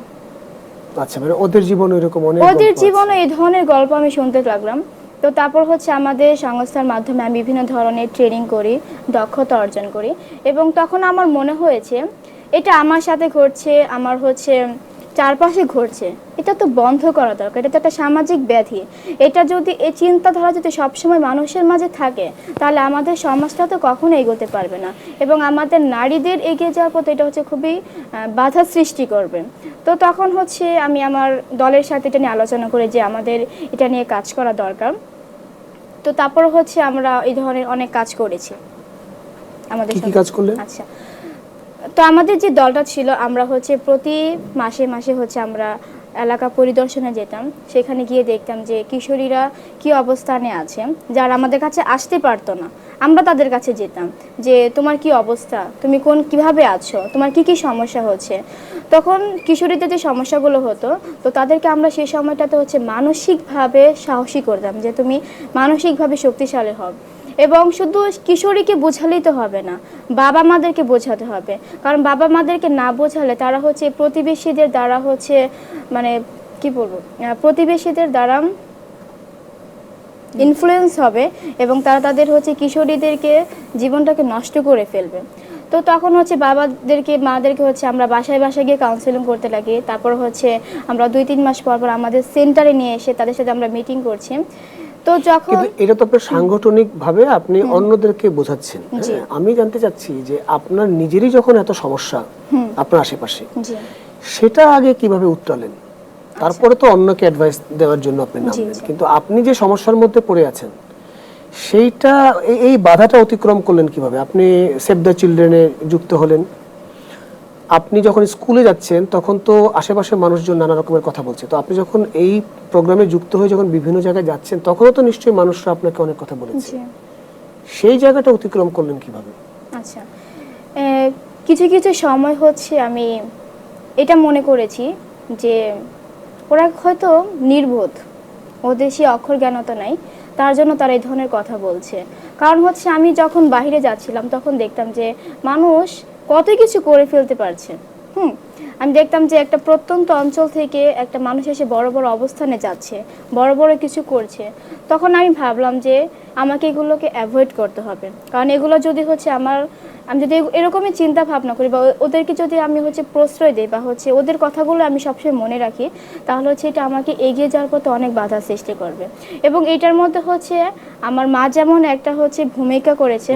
C: আচ্ছা, মানে ওদের জীবনে এরকম অনেক
A: ওদের
C: গল্প আছে।
A: জীবনে এই ধরনের গল্প আমি শুনতে লাগলাম। তো তারপর হচ্ছে আমাদের সংস্থার মাধ্যমে আমি বিভিন্ন ধরনের ট্রেনিং করি, দক্ষতা অর্জন করি, এবং তখন আমার মনে হয়েছে এটা আমার সাথে ঘটছে, আমার হচ্ছে চারপাশে ঘটছে, এটা তো বন্ধ করা দরকার, এটা তো একটা সামাজিক ব্যাধি। এটা যদি এই চিন্তাধারা যদি সবসময় মানুষের মাঝে থাকে তাহলে আমাদের সমাজটা তো কখনো এগোতে পারবে না, এবং আমাদের নারীদের এগিয়ে যাওয়ার পথে এটা হচ্ছে খুবই বাধা সৃষ্টি করবে। তো তখন হচ্ছে আমি আমার দলের সাথে এটা নিয়ে আলোচনা করি যে আমাদের এটা নিয়ে কাজ করা দরকার। তো তারপর হচ্ছে আমরা এই ধরনের অনেক কাজ করেছি আমাদের
C: কি কি
A: সাথে।
C: কাজ করলেন?
A: আচ্ছা, তো আমাদের যে দলটা ছিল, আমরা হচ্ছে প্রতি মাসে মাসে হচ্ছে আমরা এলাকা পরিদর্শনে যেতাম, সেখানে গিয়ে দেখতাম যে কিশোরীরা কি অবস্থানে আছে, যারা আমাদের কাছে আসতে পারতো না, আমরা তাদের কাছে যেতাম যে তোমার কি অবস্থা, তুমি কিভাবে আছো, তোমার কি কি সমস্যা হচ্ছে। তখন কিশোরীদের যে সমস্যাগুলো হতো, তো তাদেরকে আমরা সেই সময়টাতে হচ্ছে মানসিকভাবে সাহসী করতাম যে তুমি মানসিকভাবে শক্তিশালী হও। এবং শুধু কিশোরীকে বোঝালেই তো হবে না, বাবা মাদেরকে বোঝাতে হবে, কারণ বাবা মাদেরকে না বোঝালে তারা হচ্ছে প্রতিবেশীদের দ্বারা হচ্ছে মানে কি বলবো, প্রতিবেশীদের দ্বারা ইনফ্লুয়েন্স হবে, এবং তারা তাদের হচ্ছে কিশোরীদেরকে জীবনটাকে নষ্ট করে ফেলবে। তো তখন হচ্ছে বাবাদেরকে মাদেরকে হচ্ছে আমরা বাসায় বাসায় গিয়ে কাউন্সেলিং করতে লাগি। তারপর হচ্ছে আমরা 2-3 মাস পর পর আমাদের সেন্টারে নিয়ে এসে তাদের সাথে আমরা মিটিং করছি। তো যখন
C: কিন্তু এটা তো আপনার সাংগঠনিক ভাবে আপনি অন্যদেরকে বোঝাচ্ছেন।
A: জি।
C: হ্যাঁ, আমি জানতে চাচ্ছি যে আপনার নিজেরই যখন এত সমস্যা আপনার আশেপাশে,
A: জি
C: সেটা আগে কিভাবে উত্তরালেন? তারপরে তো অন্যকে অ্যাডভাইস দেওয়ার জন্য আপনি নামলেন,
A: জি।
C: কিন্তু আপনি যে সমস্যার মধ্যে পড়ে আছেন সেইটা এই বাধাটা অতিক্রম করলেন কিভাবে? আপনি সেভ দ্য চিলড্রেনে যুক্ত হলেন, আপনি যখন স্কুলে যাচ্ছেন তখন তো আশেপাশের মানুষজন নানা রকমের কথা বলছে, তো আপনি যখন এই প্রোগ্রামে যুক্ত হয়ে যখন বিভিন্ন জায়গায় যাচ্ছেন তখনও তো নিশ্চয়ই মানুষরা আপনাকে অনেক কথা বলেছে,
A: জি।
C: সেই জায়গাটা অতিক্রম করলেন কিভাবে?
A: আচ্ছা, কিছু কিছু সময় হচ্ছে আমি এটা মনে করেছি যে ওরা হয়তো নির্বোধ, ওদের সে অক্ষর জ্ঞানতা নাই, তার জন্য তারা এই ধরনের কথা বলছে। কারণ হচ্ছে আমি যখন বাইরে যাচ্ছিলাম তখন দেখতাম যে মানুষ কত কিছু করে ফেলতে পারছে। আমি দেখতাম যে একটা প্রত্যন্ত অঞ্চল থেকে একটা মানুষ এসে বড় বড় অবস্থানে যাচ্ছে, বড় বড় কিছু করছে। তখন আমি ভাবলাম যে আমাকে এগুলোকে অ্যাভয়েড করতে হবে, কারণ এগুলো যদি হচ্ছে আমি যদি এরকমই চিন্তা ভাবনা করি বা ওদেরকে যদি আমি হচ্ছে প্রশ্রয় দিই বা হচ্ছে ওদের কথাগুলো আমি সবসময় মনে রাখি, তাহলে হচ্ছে এটা আমাকে এগিয়ে যাওয়ার পথে অনেক বাধা সৃষ্টি করবে। এবং এটার মধ্যে হচ্ছে আমার মা যেমন একটা হচ্ছে ভূমিকা করেছে,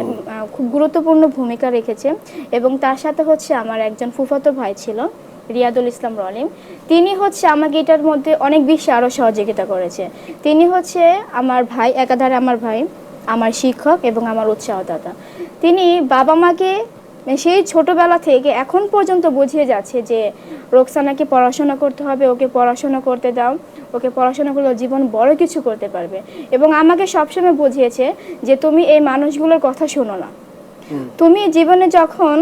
A: খুব গুরুত্বপূর্ণ ভূমিকা রেখেছে, এবং তার সাথে হচ্ছে আমার একজন ফুফাতো ভাই ছিল, রিয়াদুল ইসলাম রলিম, তিনি হচ্ছে আমাকে এটার মধ্যে অনেক বেশি আরও সহযোগিতা করেছে। তিনি হচ্ছে আমার ভাই, একাধারে আমার ভাই, আমার শিক্ষক এবং আমার উৎসাহদাতা। তিনি বাবা মাকে সেই ছোটবেলা থেকে এখন পর্যন্ত বুঝিয়ে যাচ্ছে যে রোকসানাকে পড়াশোনা করতে হবে, ওকে পড়াশোনা করতে দাও, ওকে পড়াশোনা করলে জীবন বড় কিছু করতে পারবে। এবং আমাকে সবসময় বুঝিয়েছে যে তুমি এই মানুষগুলোর কথা শোনো না, তুমি জীবনে যখন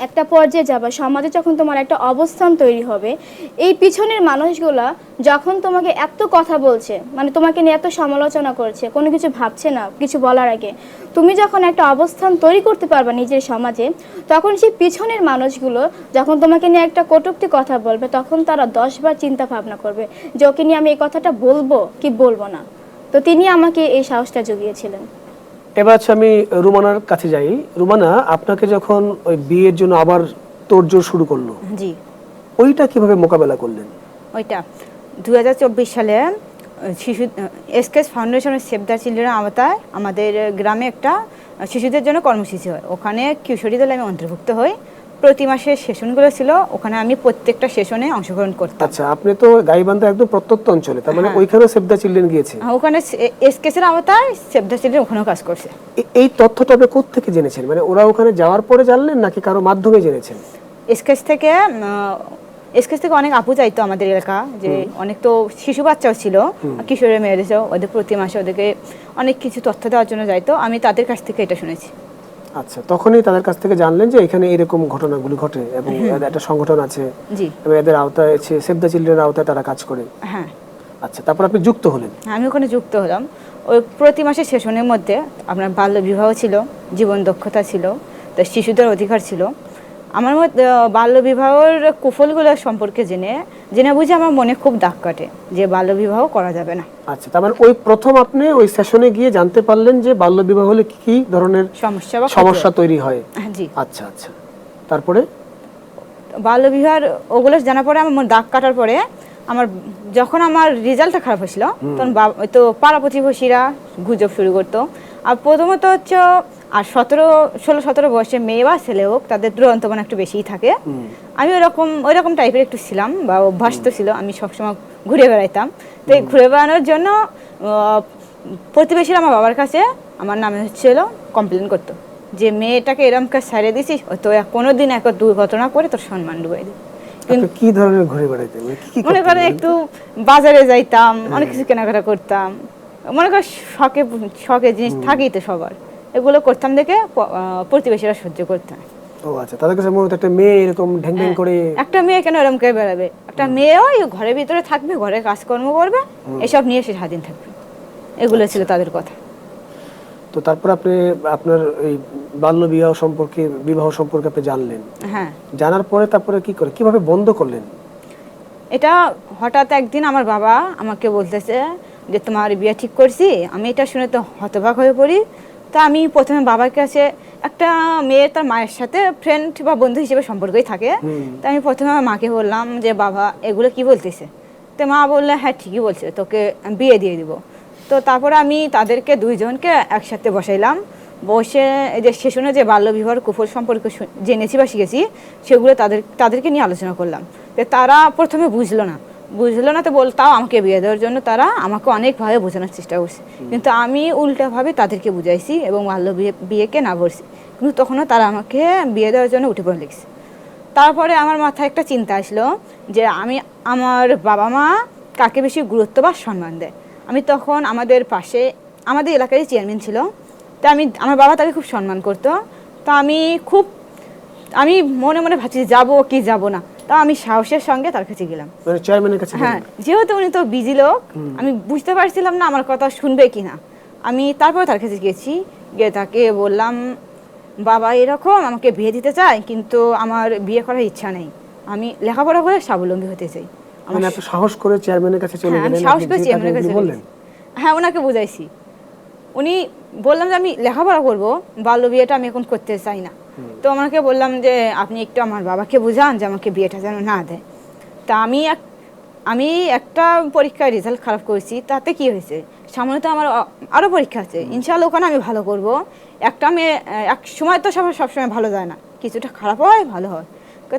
A: একটা পর্যায়ে যাবে, সমাজে যখন তোমার একটা অবস্থান তৈরি হবে, এই পিছনের মানুষগুলা যখন তোমাকে এত কথা বলছে, মানে তোমাকে নিয়ে এত সমালোচনা করছে, কোনো কিছু ভাবছে না কিছু বলার আগে, তুমি যখন একটা অবস্থান তৈরি করতে পারবে নিজের সমাজে, তখন সেই পিছনের মানুষগুলো যখন তোমাকে নিয়ে একটা কটূক্তি কথা বলবে, তখন তারা 10 বার চিন্তা ভাবনা করবে যে ওকে নিয়ে আমি এই কথাটা বলবো কি বলবো না। তো তিনি আমাকে এই সাহসটা জুগিয়েছিলেন।
C: এবার আমি রুমানার কাছে যাই। রুমানা, আপনাকে যখন ওই বিয়ের জন্য আবার তোড়জোড় শুরু করলো,
B: জি।
C: ওইটা কিভাবে মোকাবেলা করলেন?
B: ওইটা 2024 সালে শিশু এসকেএস ফাউন্ডেশনের সেভ দ্য চিলড্রেনের আওতায় আমাদের গ্রামে একটা শিশুদের জন্য কর্মসূচি হয়। ওখানে কিশোরী দলে আমি অন্তর্ভুক্ত হই। প্রতি মাসে সেশনগুলো ছিল, ওখানে আমি প্রত্যেকটা সেশনে অংশগ্রহণ করতাম।
C: আচ্ছা, আপনি তো গাইবান্ধা একদম প্রত্যন্ত অঞ্চলে, তার মানে
B: হ্যাঁ।
C: ওইখানেও সেভ দ্য চিলড্রেন গিয়েছে।
B: ওখানে এসকেএসের আওতায় সেভ দ্য চিলড্রেন ওখানেও কাজ করছে।
C: এই তথ্যটা আপনি কোত্থেকে জেনেছেন? মানে ওরা ওখানে যাওয়ার পরে জানলেন নাকি কারো মাধ্যমে জেনেছেন?
B: এসকেএস থেকে অনেক আপু চাইতো আমাদের এলাকা, যে অনেক তো শিশু বাচ্চাও ছিল, কিশোরের মেয়েদেরও, ওদের প্রতি মাসে ওদেরকে অনেক কিছু তথ্য দেওয়ার জন্য যাইতো। আমি তাদের কাছ থেকে এটা শুনেছি।
C: আচ্ছা, তখনই তাদের কাছ থেকে জানলেন যে এখানে এরকম ঘটনাগুলি ঘটে এবং একটা সংগঠন আছে,
B: জি।
C: এবং এদের আওতায় সেভ দ্য চিলড্রেনের আওতায় তারা কাজ করে।
B: হ্যাঁ,
C: আচ্ছা, তারপর আপনি যুক্ত হলেন।
B: আমি ওখানে যুক্ত হলাম। ওই প্রতি মাসে সেশনের মধ্যে আপনার বাল্য বিবাহ ছিল, জীবন দক্ষতা ছিল, তো শিশুদের অধিকার ছিল। আমার মধ্যে বাল্য বিবাহের কুফলগুলো সম্পর্কে জেনে বুঝে আমার মনে খুব দাগ কাটে যে বাল্য বিবাহ করা যাবে না।
C: আচ্ছা, তার মানে ওই প্রথম আপনি ওই সেশনে গিয়ে জানতে পারলেন যে বাল্য বিবাহ হলে কি কি ধরনের সমস্যা তৈরি হয়।
B: জি।
C: আচ্ছা আচ্ছা, তারপরে
B: বাল্য বিবাহ ওগুলো জানার পরে আমার দাগ কাটার পরে যখন আমার রেজাল্টটা খারাপ হয়েছিল, তখন ওই তো পাড়া প্রতিবেশীরা গুজব শুরু করতো। আর প্রথমত হচ্ছে আর 16-17 বয়সে মেয়ে বা ছেলে হোক, তাদের দুরন্ত মানে একটু বেশিই থাকে। আমি ওইরকম টাইপের একটু ছিলাম, বা অভ্যাস তো ছিল, আমি সবসময় ঘুরে বেড়াইতাম। তো এই ঘুরে বেড়ানোর জন্য প্রতিবেশীরা আমার বাবার কাছে আমার নামে হচ্ছিল কমপ্লেন করতো যে মেয়েটাকে এরকম কাজ ছাড়িয়ে দিছিস, তো কোনোদিন এক দুর্ঘটনা করে তোর সম্মান ডুবাই দিই।
C: কি ধরনের ঘুরে বেড়াইতেন?
B: মনে করেন একটু বাজারে যাইতাম, অনেক কিছু কেনাকাটা করতাম, মনে করেন শখের জিনিস থাকেই তো সবার, এগুলো করতাম দেখে প্রতিবেশীরা সহ্য করতাম।
C: ও আচ্ছা, তাদের কাছে মনে হতো একটা মেয়ে এরকম ঢ্যাং ঢ্যাং করে।
B: একটা মেয়ে কেন এরকম করে বেড়াবে? একটা মেয়ে ওই ঘরের ভিতরে থাকবে, ঘরে কাজকর্ম করবে, এসব নিয়ে সে স্বাধীন থাকবে, এগুলো ছিল তাদের কথা।
C: তো তারপর আপনি আপনার এই বাল্য বিবাহ সম্পর্কে আপনি জানলেন।
B: হ্যাঁ,
C: জানার পরে তারপরে কিভাবে বন্ধ করলেন?
B: এটা হঠাৎ একদিন আমার বাবা আমাকে বলতেছে যে তোমার বিয়ে ঠিক করছি। আমি এটা শুনে তো হতবাক হয়ে পড়ি। তা আমি প্রথমে বাবার কাছে, একটা মেয়ে তার মায়ের সাথে ফ্রেন্ড বা বন্ধু হিসেবে সম্পর্কই থাকে, তা আমি প্রথমে আমার মাকে বললাম যে বাবা এগুলো কি বলতেছে? তো মা বললে হ্যাঁ ঠিকই বলছে, তোকে বিয়ে দিয়ে দিব। তো তারপরে আমি তাদেরকে দুইজনকে একসাথে বসাইলাম, বসে এই যে সেশনে যে বাল্য বিবাহের কুফল সম্পর্কে জেনেছি বা শিখেছি, সেগুলো তাদেরকে নিয়ে আলোচনা করলাম। তো তারা প্রথমে বুঝলো না, তো তাও আমাকে বিয়ে দেওয়ার জন্য তারা আমাকে অনেকভাবে বোঝানোর চেষ্টা করছে, কিন্তু আমি উল্টাভাবে তাদেরকে বুঝাইছি এবং বাল্য বিয়েকে না বলছি, কিন্তু তখনও তারা আমাকে বিয়ে দেওয়ার জন্য উঠে পড়ে লেগেছে। তারপরে আমার মাথায় একটা চিন্তা আসলো যে আমার বাবা মা কাকে বেশি গুরুত্ব বা সম্মান দেয়। আমি তখন আমাদের এলাকারই চেয়ারম্যান ছিল, তা আমার বাবা তাকে খুব সম্মান করতো। তা আমি মনে মনে ভাবছি যাবো কি যাবো না, তা আমি সাহসের সঙ্গে তার কাছে গেলাম।
C: চেয়ারম্যানের কাছে?
B: হ্যাঁ, যেহেতু উনি তো বিজি লোক, আমি বুঝতে পারছিলাম না আমার কথা শুনবে কিনা। আমি তারপরে তার কাছে গিয়ে তাকে বললাম বাবা এরকম আমাকে বিয়ে দিতে চাই, কিন্তু আমার বিয়ে করার ইচ্ছা নেই, আমি লেখাপড়া করে স্বাবলম্বী হতে চাই।
C: মানে আপনি সাহস করে চেয়ারম্যানের কাছে চলে গেলেন?
B: সাহস করে চেয়ারম্যানের কাছে বললেন? হ্যাঁ, ওনাকে বুঝাইছি। উনি বললাম যে আমি লেখাপড়া করবো, বাল্য বিয়েটা আমি এখন করতে চাই না। তো আমাকে বললাম যে আপনি একটু আমার বাবাকে বুঝান যে আমাকে বিয়েটা যেন না দেয়। তা আমি একটা পরীক্ষায় রেজাল্ট খারাপ করেছি, তাতে কি হয়েছে, সামনে তো আমার আরও পরীক্ষা আছে, ইনশাআল্লাহ ওখানে আমি ভালো করব। একটা মেয়ে এক সময় তো সবসময় ভালো যায় না, কিছুটা খারাপ হয় ভালো হয়।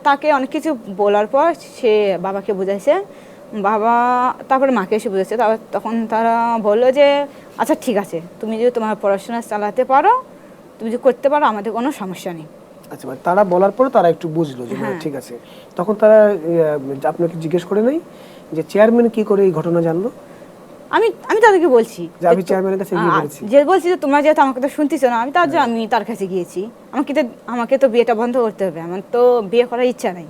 B: তাকে অনেক কিছু বলার পর সে বাবাকে বুঝাইছে, বাবা তারপরে মাকে এসে বুঝেছে। তখন তারা বললো যে আচ্ছা ঠিক আছে, তুমি যদি তোমার পড়াশোনা চালাতে পারো, তুমি যদি করতে পারো, আমাদের কোনো সমস্যা নেই।
C: আচ্ছা, মানে তারা বলার পরে তারা একটু বুঝলো যে না ঠিক আছে। তখন তারা আপনাকে জিজ্ঞেস করে নাই যে চেয়ারম্যান কি করে এই ঘটনা জানলো?
B: আমি তাদেরকে বলছি
C: যে আমি চেয়ারম্যানের কাছে গিয়ে বলেছি,
B: যে বলছি যে তোমরা যেহেতু আমাকে তো শুনতেছো না, আমি তার কাছে গিয়েছি, আমাকে তো বিয়েটা বন্ধ করতে হবে, আমার তো বিয়ে করার ইচ্ছা নাই,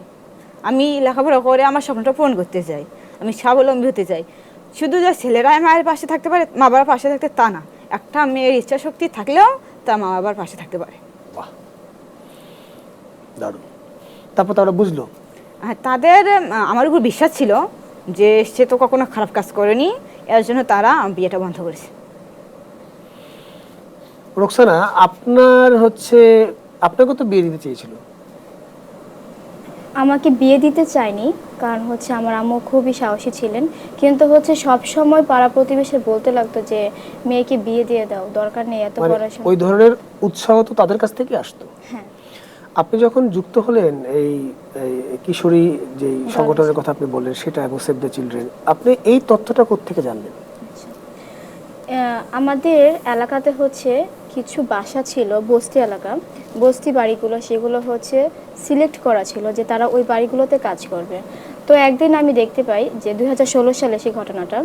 B: আমি লেখাপড়া করে আমার স্বপ্নটা পূরণ করতে চাই, আমি স্বাবলম্বী হতে চাই। শুধু যে ছেলেরাই মায়ের পাশে থাকতে পারে, মা বাবার পাশে থাকতে তা না, একটা মেয়ের ইচ্ছা শক্তি থাকলেও তার মা বাবার পাশে থাকতে পারে।
C: বাহ, দারুণ। তারপর তারা বুঝলো?
B: তাদের আমার উপর বিশ্বাস ছিল যে সে তো কখনো খারাপ কাজ করেনি, এর জন্য তারা বিয়েটা বন্ধ করেছে।
C: রোকসানা, আপনাকে তো বিয়ে দিতে চেয়েছিল,
A: আমাকে বিয়ে দিতে চায়নি, কারণ হচ্ছে আমার আম্মু খুবই সাহসী ছিলেন। কিন্তু হচ্ছে সব সময় পাড়া প্রতিবেশী বলতে লাগতো যে মেয়েকে বিয়ে দিয়ে দাও, দরকার নেই এত
C: মানে
A: পড়াশোনা।
C: ওই ধরনের উৎসাহ তো তাদের কাছ থেকে আসতো।
A: হ্যাঁ।
C: আপনি যখন যুক্ত হলেন এই এই কিশোরী যে সংগঠনের কথা আপনি বললেন সেটা এবং সেভ দ্য চিলড্রেন, আপনি এই তথ্যটা কোত্থেকে জানলেন?
A: আমাদের এলাকাতে হচ্ছে কিছু বাসা ছিল, বস্তি এলাকা, বস্তি বাড়িগুলো, সেগুলো হচ্ছে সিলেক্ট করা ছিল যে তারা ওই বাড়িগুলোতে কাজ করবে। তো একদিন আমি দেখতে পাই যে 2016 সালে সেই ঘটনাটা,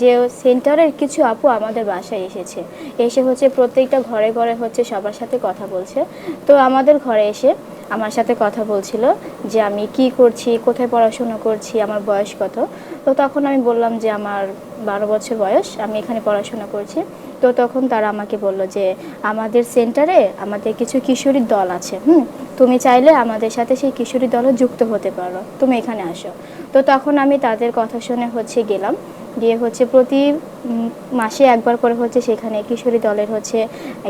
A: যে সেন্টারের কিছু আপু আমাদের বাসায় এসেছে, এসে হচ্ছে প্রত্যেকটা ঘরে ঘরে হচ্ছে সবার সাথে কথা বলছে। তো আমাদের ঘরে এসে আমার সাথে কথা বলছিল যে আমি কি করছি, কোথায় পড়াশোনা করছি, আমার বয়স কত। তো তখন আমি বললাম যে আমার 12 বছর বয়স, আমি এখানে পড়াশোনা করছি। তো তখন তারা আমাকে বলল যে আমাদের সেন্টারে আমাদের কিছু কিশোরী দল আছে, তুমি চাইলে আমাদের সাথে সেই কিশোরী দলে যুক্ত হতে পারো, তুমি এখানে আসো। তো তখন আমি তাদের কথা শুনে হচ্ছে গেলাম, গিয়ে হচ্ছে প্রতি মাসে একবার করে হচ্ছে সেখানে কিশোরী দলের হচ্ছে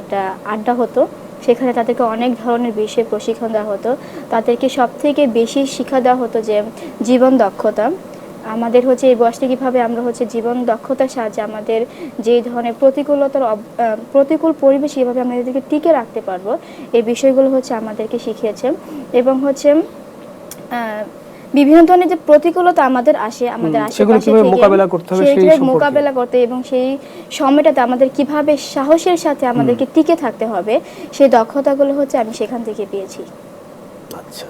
A: একটা আড্ডা হতো। সেখানে তাদেরকে অনেক ধরনের বিষয়ে প্রশিক্ষণ দেওয়া হতো। তাদেরকে সবথেকে বেশি শিক্ষা দেওয়া হতো যে জীবন দক্ষতা, আমাদের হচ্ছে এই বয়সটা কীভাবে আমরা হচ্ছে জীবন দক্ষতার সাহায্যে আমাদের যেই ধরনের প্রতিকূল পরিবেশ কীভাবে আমরা এদেরকে টিকে রাখতে পারবো, এই বিষয়গুলো হচ্ছে আমাদেরকে শিখিয়েছে। এবং হচ্ছে বিভিন্ন ধরনের যে প্রতিকূলতা আমাদের আসে আমাদের আশেপাশে থেকে,
C: মোকাবেলা করতে হবে, সেই
A: মোকাবেলা করতে এবং সেই সময়টাতে আমাদের কিভাবে সাহসের সাথে আমাদেরকে টিকে থাকতে হবে, সেই দক্ষতাগুলো হচ্ছে আমি সেখান থেকে পেয়েছি।
C: আচ্ছা,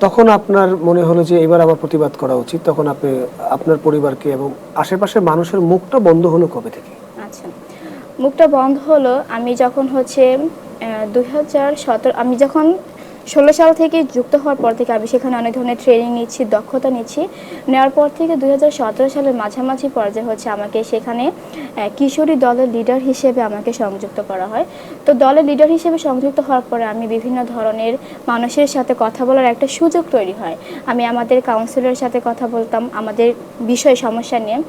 C: তখন আপনার মনে হলো যে এবার আমার প্রতিবাদ করা উচিত, তখন আপনি আপনার পরিবারকে এবং আশেপাশের মানুষের মুখটা বন্ধ হলো কবে থেকে?
A: আচ্ছা, মুখটা বন্ধ হলো আমি যখন হচ্ছে 2017, আমি যখন 16 সাল থেকে যুক্ত হওয়ার পর থেকে আমি সেখানে অনেক ধরনের ট্রেনিং নিচ্ছি, দক্ষতা নিচ্ছি। নেওয়ার পর থেকে 2017 সালের মাঝামাঝি পর্যায়ে হচ্ছে আমাকে সেখানে কিশোরী দলের লিডার হিসেবে আমাকে সংযুক্ত করা হয়। তো দলের লিডার হিসেবে সংযুক্ত হওয়ার পরে আমি বিভিন্ন ধরনের মানুষের সাথে কথা বলার একটা সুযোগ তৈরি হয়। আমি আমাদের কাউন্সিলরের সাথে কথা বলতাম আমাদের বিষয় সমস্যা নিয়ে।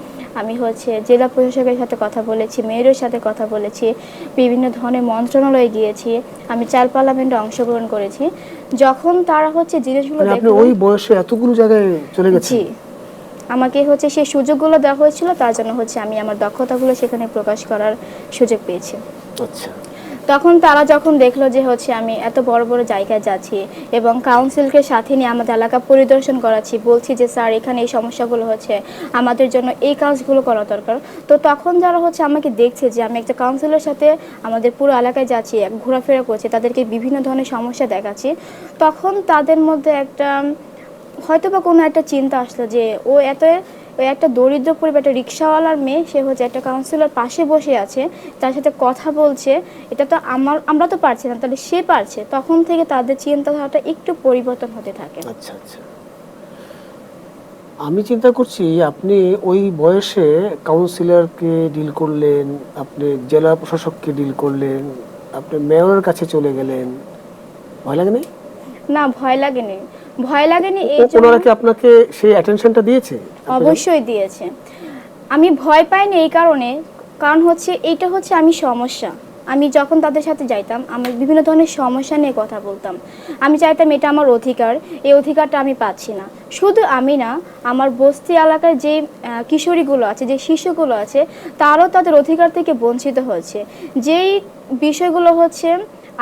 A: আমি হচ্ছে জেলা প্রশাসকের সাথে কথা বলেছি, মেয়রের সাথে কথা বলেছি, বিভিন্ন ধরনের মন্ত্রণালয়ে গিয়েছি, আমি চাল পার্লামেন্টে অংশগ্রহণ করেছি। যখন তারা হচ্ছে জিনিসগুলো
C: আপনি ওই বয়সে এতগুলো জায়গায় চলে গেছেন?
A: জি, আমাকে হচ্ছে সেই সুযোগগুলো দেওয়া হয়েছিল, তার জন্য হচ্ছে আমি আমার দক্ষতাগুলো সেখানে প্রকাশ করার সুযোগ পেয়েছি।
C: আচ্ছা,
A: তখন তারা যখন দেখলো যে হচ্ছে আমি এত বড় বড় জায়গায় যাচ্ছি এবং কাউন্সিলকে সাথে নিয়ে আমাদের এলাকা পরিদর্শন করাচ্ছি, বলছি যে স্যার এখানে এই সমস্যাগুলো হচ্ছে, আমাদের জন্য এই কাজগুলো করা দরকার। তো তখন যারা হচ্ছে আমাকে দেখছে যে আমি একটা কাউন্সিলের সাথে আমাদের পুরো এলাকায় যাচ্ছি, ঘোরাফেরা করছি, তাদেরকে বিভিন্ন ধরনের সমস্যা দেখাচ্ছি, তখন তাদের মধ্যে একটা হয়তো বা কোনো একটা চিন্তা আসলো যে ওই একটা দরিদ্র পরিবার, একটা রিক্সাওয়ালার মেয়ে, সে হচ্ছে একটা কাউন্সিলর পাশে বসে আছে, তার সাথে কথা বলছে, এটা তো আমরা তো পারছি না, তাহলে সে পারছে। তখন থেকে তাদের চিন্তাধারাটা একটু পরিবর্তন হতে থাকে।
C: আচ্ছা, আচ্ছা। আমি চিন্তা করছি আপনি ওই বয়সে কাউন্সিলরকে ডিল করলেন, আপনি জেলা প্রশাসককে ডিল করলেন, আপনি মেয়রের কাছে চলে গেলেন, ভয় লাগে না?
A: না, ভয় লাগেনি, ভয় লাগেনি। এই
C: ওনারা কি আপনাকে সেই অ্যাটেনশনটা দিয়েছে?
A: অবশ্যই দিয়েছে। আমি ভয় পাইনি এই কারণ হচ্ছে এইটা হচ্ছে আমি সমস্যা, আমি যখন তাদের সাথে যাইতাম আমি বিভিন্ন ধরনের সমস্যা নিয়ে কথা বলতাম। আমি চাইতাম এটা আমার অধিকার, এই অধিকারটা আমি পাচ্ছি না। শুধু আমি না, আমার বস্তি এলাকার যে কিশোরীগুলো আছে, যে শিশুগুলো আছে, তারাও তাদের অধিকার থেকে বঞ্চিত হচ্ছে। যেই বিষয়গুলো হচ্ছে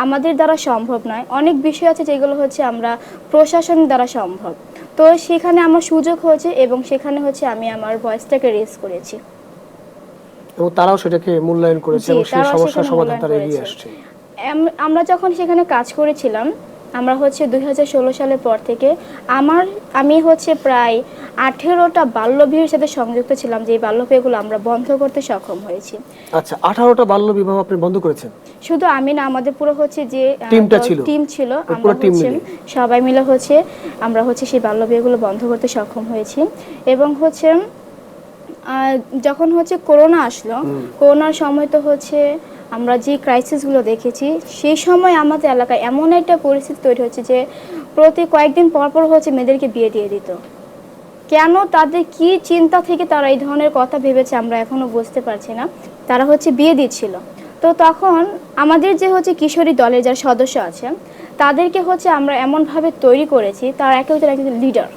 A: আমাদের দ্বারা সম্ভব নয়, অনেক বিষয় আছে যেগুলো হচ্ছে আমরা প্রশাসনের দ্বারা সম্ভব। তো সেখানে আমার সুযোগ হয়েছে এবং সেখানে হচ্ছে আমি আমার ভয়েসটাকে রেজ করেছি
C: এবং তারাও সেটাকে মূল্যায়ন করেছে এবং সেই সমস্যার সমাধান তারা এগিয়ে আসছে।
A: আমরা যখন সেখানে কাজ করেছিলাম, আমরা হচ্ছে 2016 সালের পর থেকে আমি হচ্ছে প্রায় 18টা বাল্যবিবাহের সাথে সংযুক্ত ছিলাম, যে বাল্যবিবাহগুলো আমরা বন্ধ করতে সক্ষম হয়েছি।
C: আচ্ছা, 18টা বাল্য বিবাহ আপনি বন্ধ করেছেন?
A: শুধু আমি না, আমাদের পুরো হচ্ছে যে টিম ছিল, আমরা হচ্ছে সবাই মিলে হচ্ছে আমরা হচ্ছে সেই বাল্যবিবাহগুলো বন্ধ করতে সক্ষম হয়েছি। এবং হচ্ছে যখন হচ্ছে করোনা আসলো, করোনার সময় তো হচ্ছে আমরা যে ক্রাইসিসগুলো দেখেছি, সেই সময় আমাদের এলাকায় এমন একটা পরিস্থিতি তৈরি হচ্ছে যে প্রতি কয়েকদিন পর পর হচ্ছে মেয়েদেরকে বিয়ে দিয়ে দিত। কেন, তাদের কি চিন্তা থেকে তারা এই ধরনের কথা ভেবেছে আমরা এখনো বুঝতে পারছি না। তারা হচ্ছে বিয়ে দিচ্ছিল। তো তো তখন আমাদের যে হচ্ছে কিশোরী দলের যারা সদস্য আছে তাদেরকে হচ্ছে আমরা এমনভাবে তৈরি করেছি, তারা একে হচ্ছে একজন লিডার।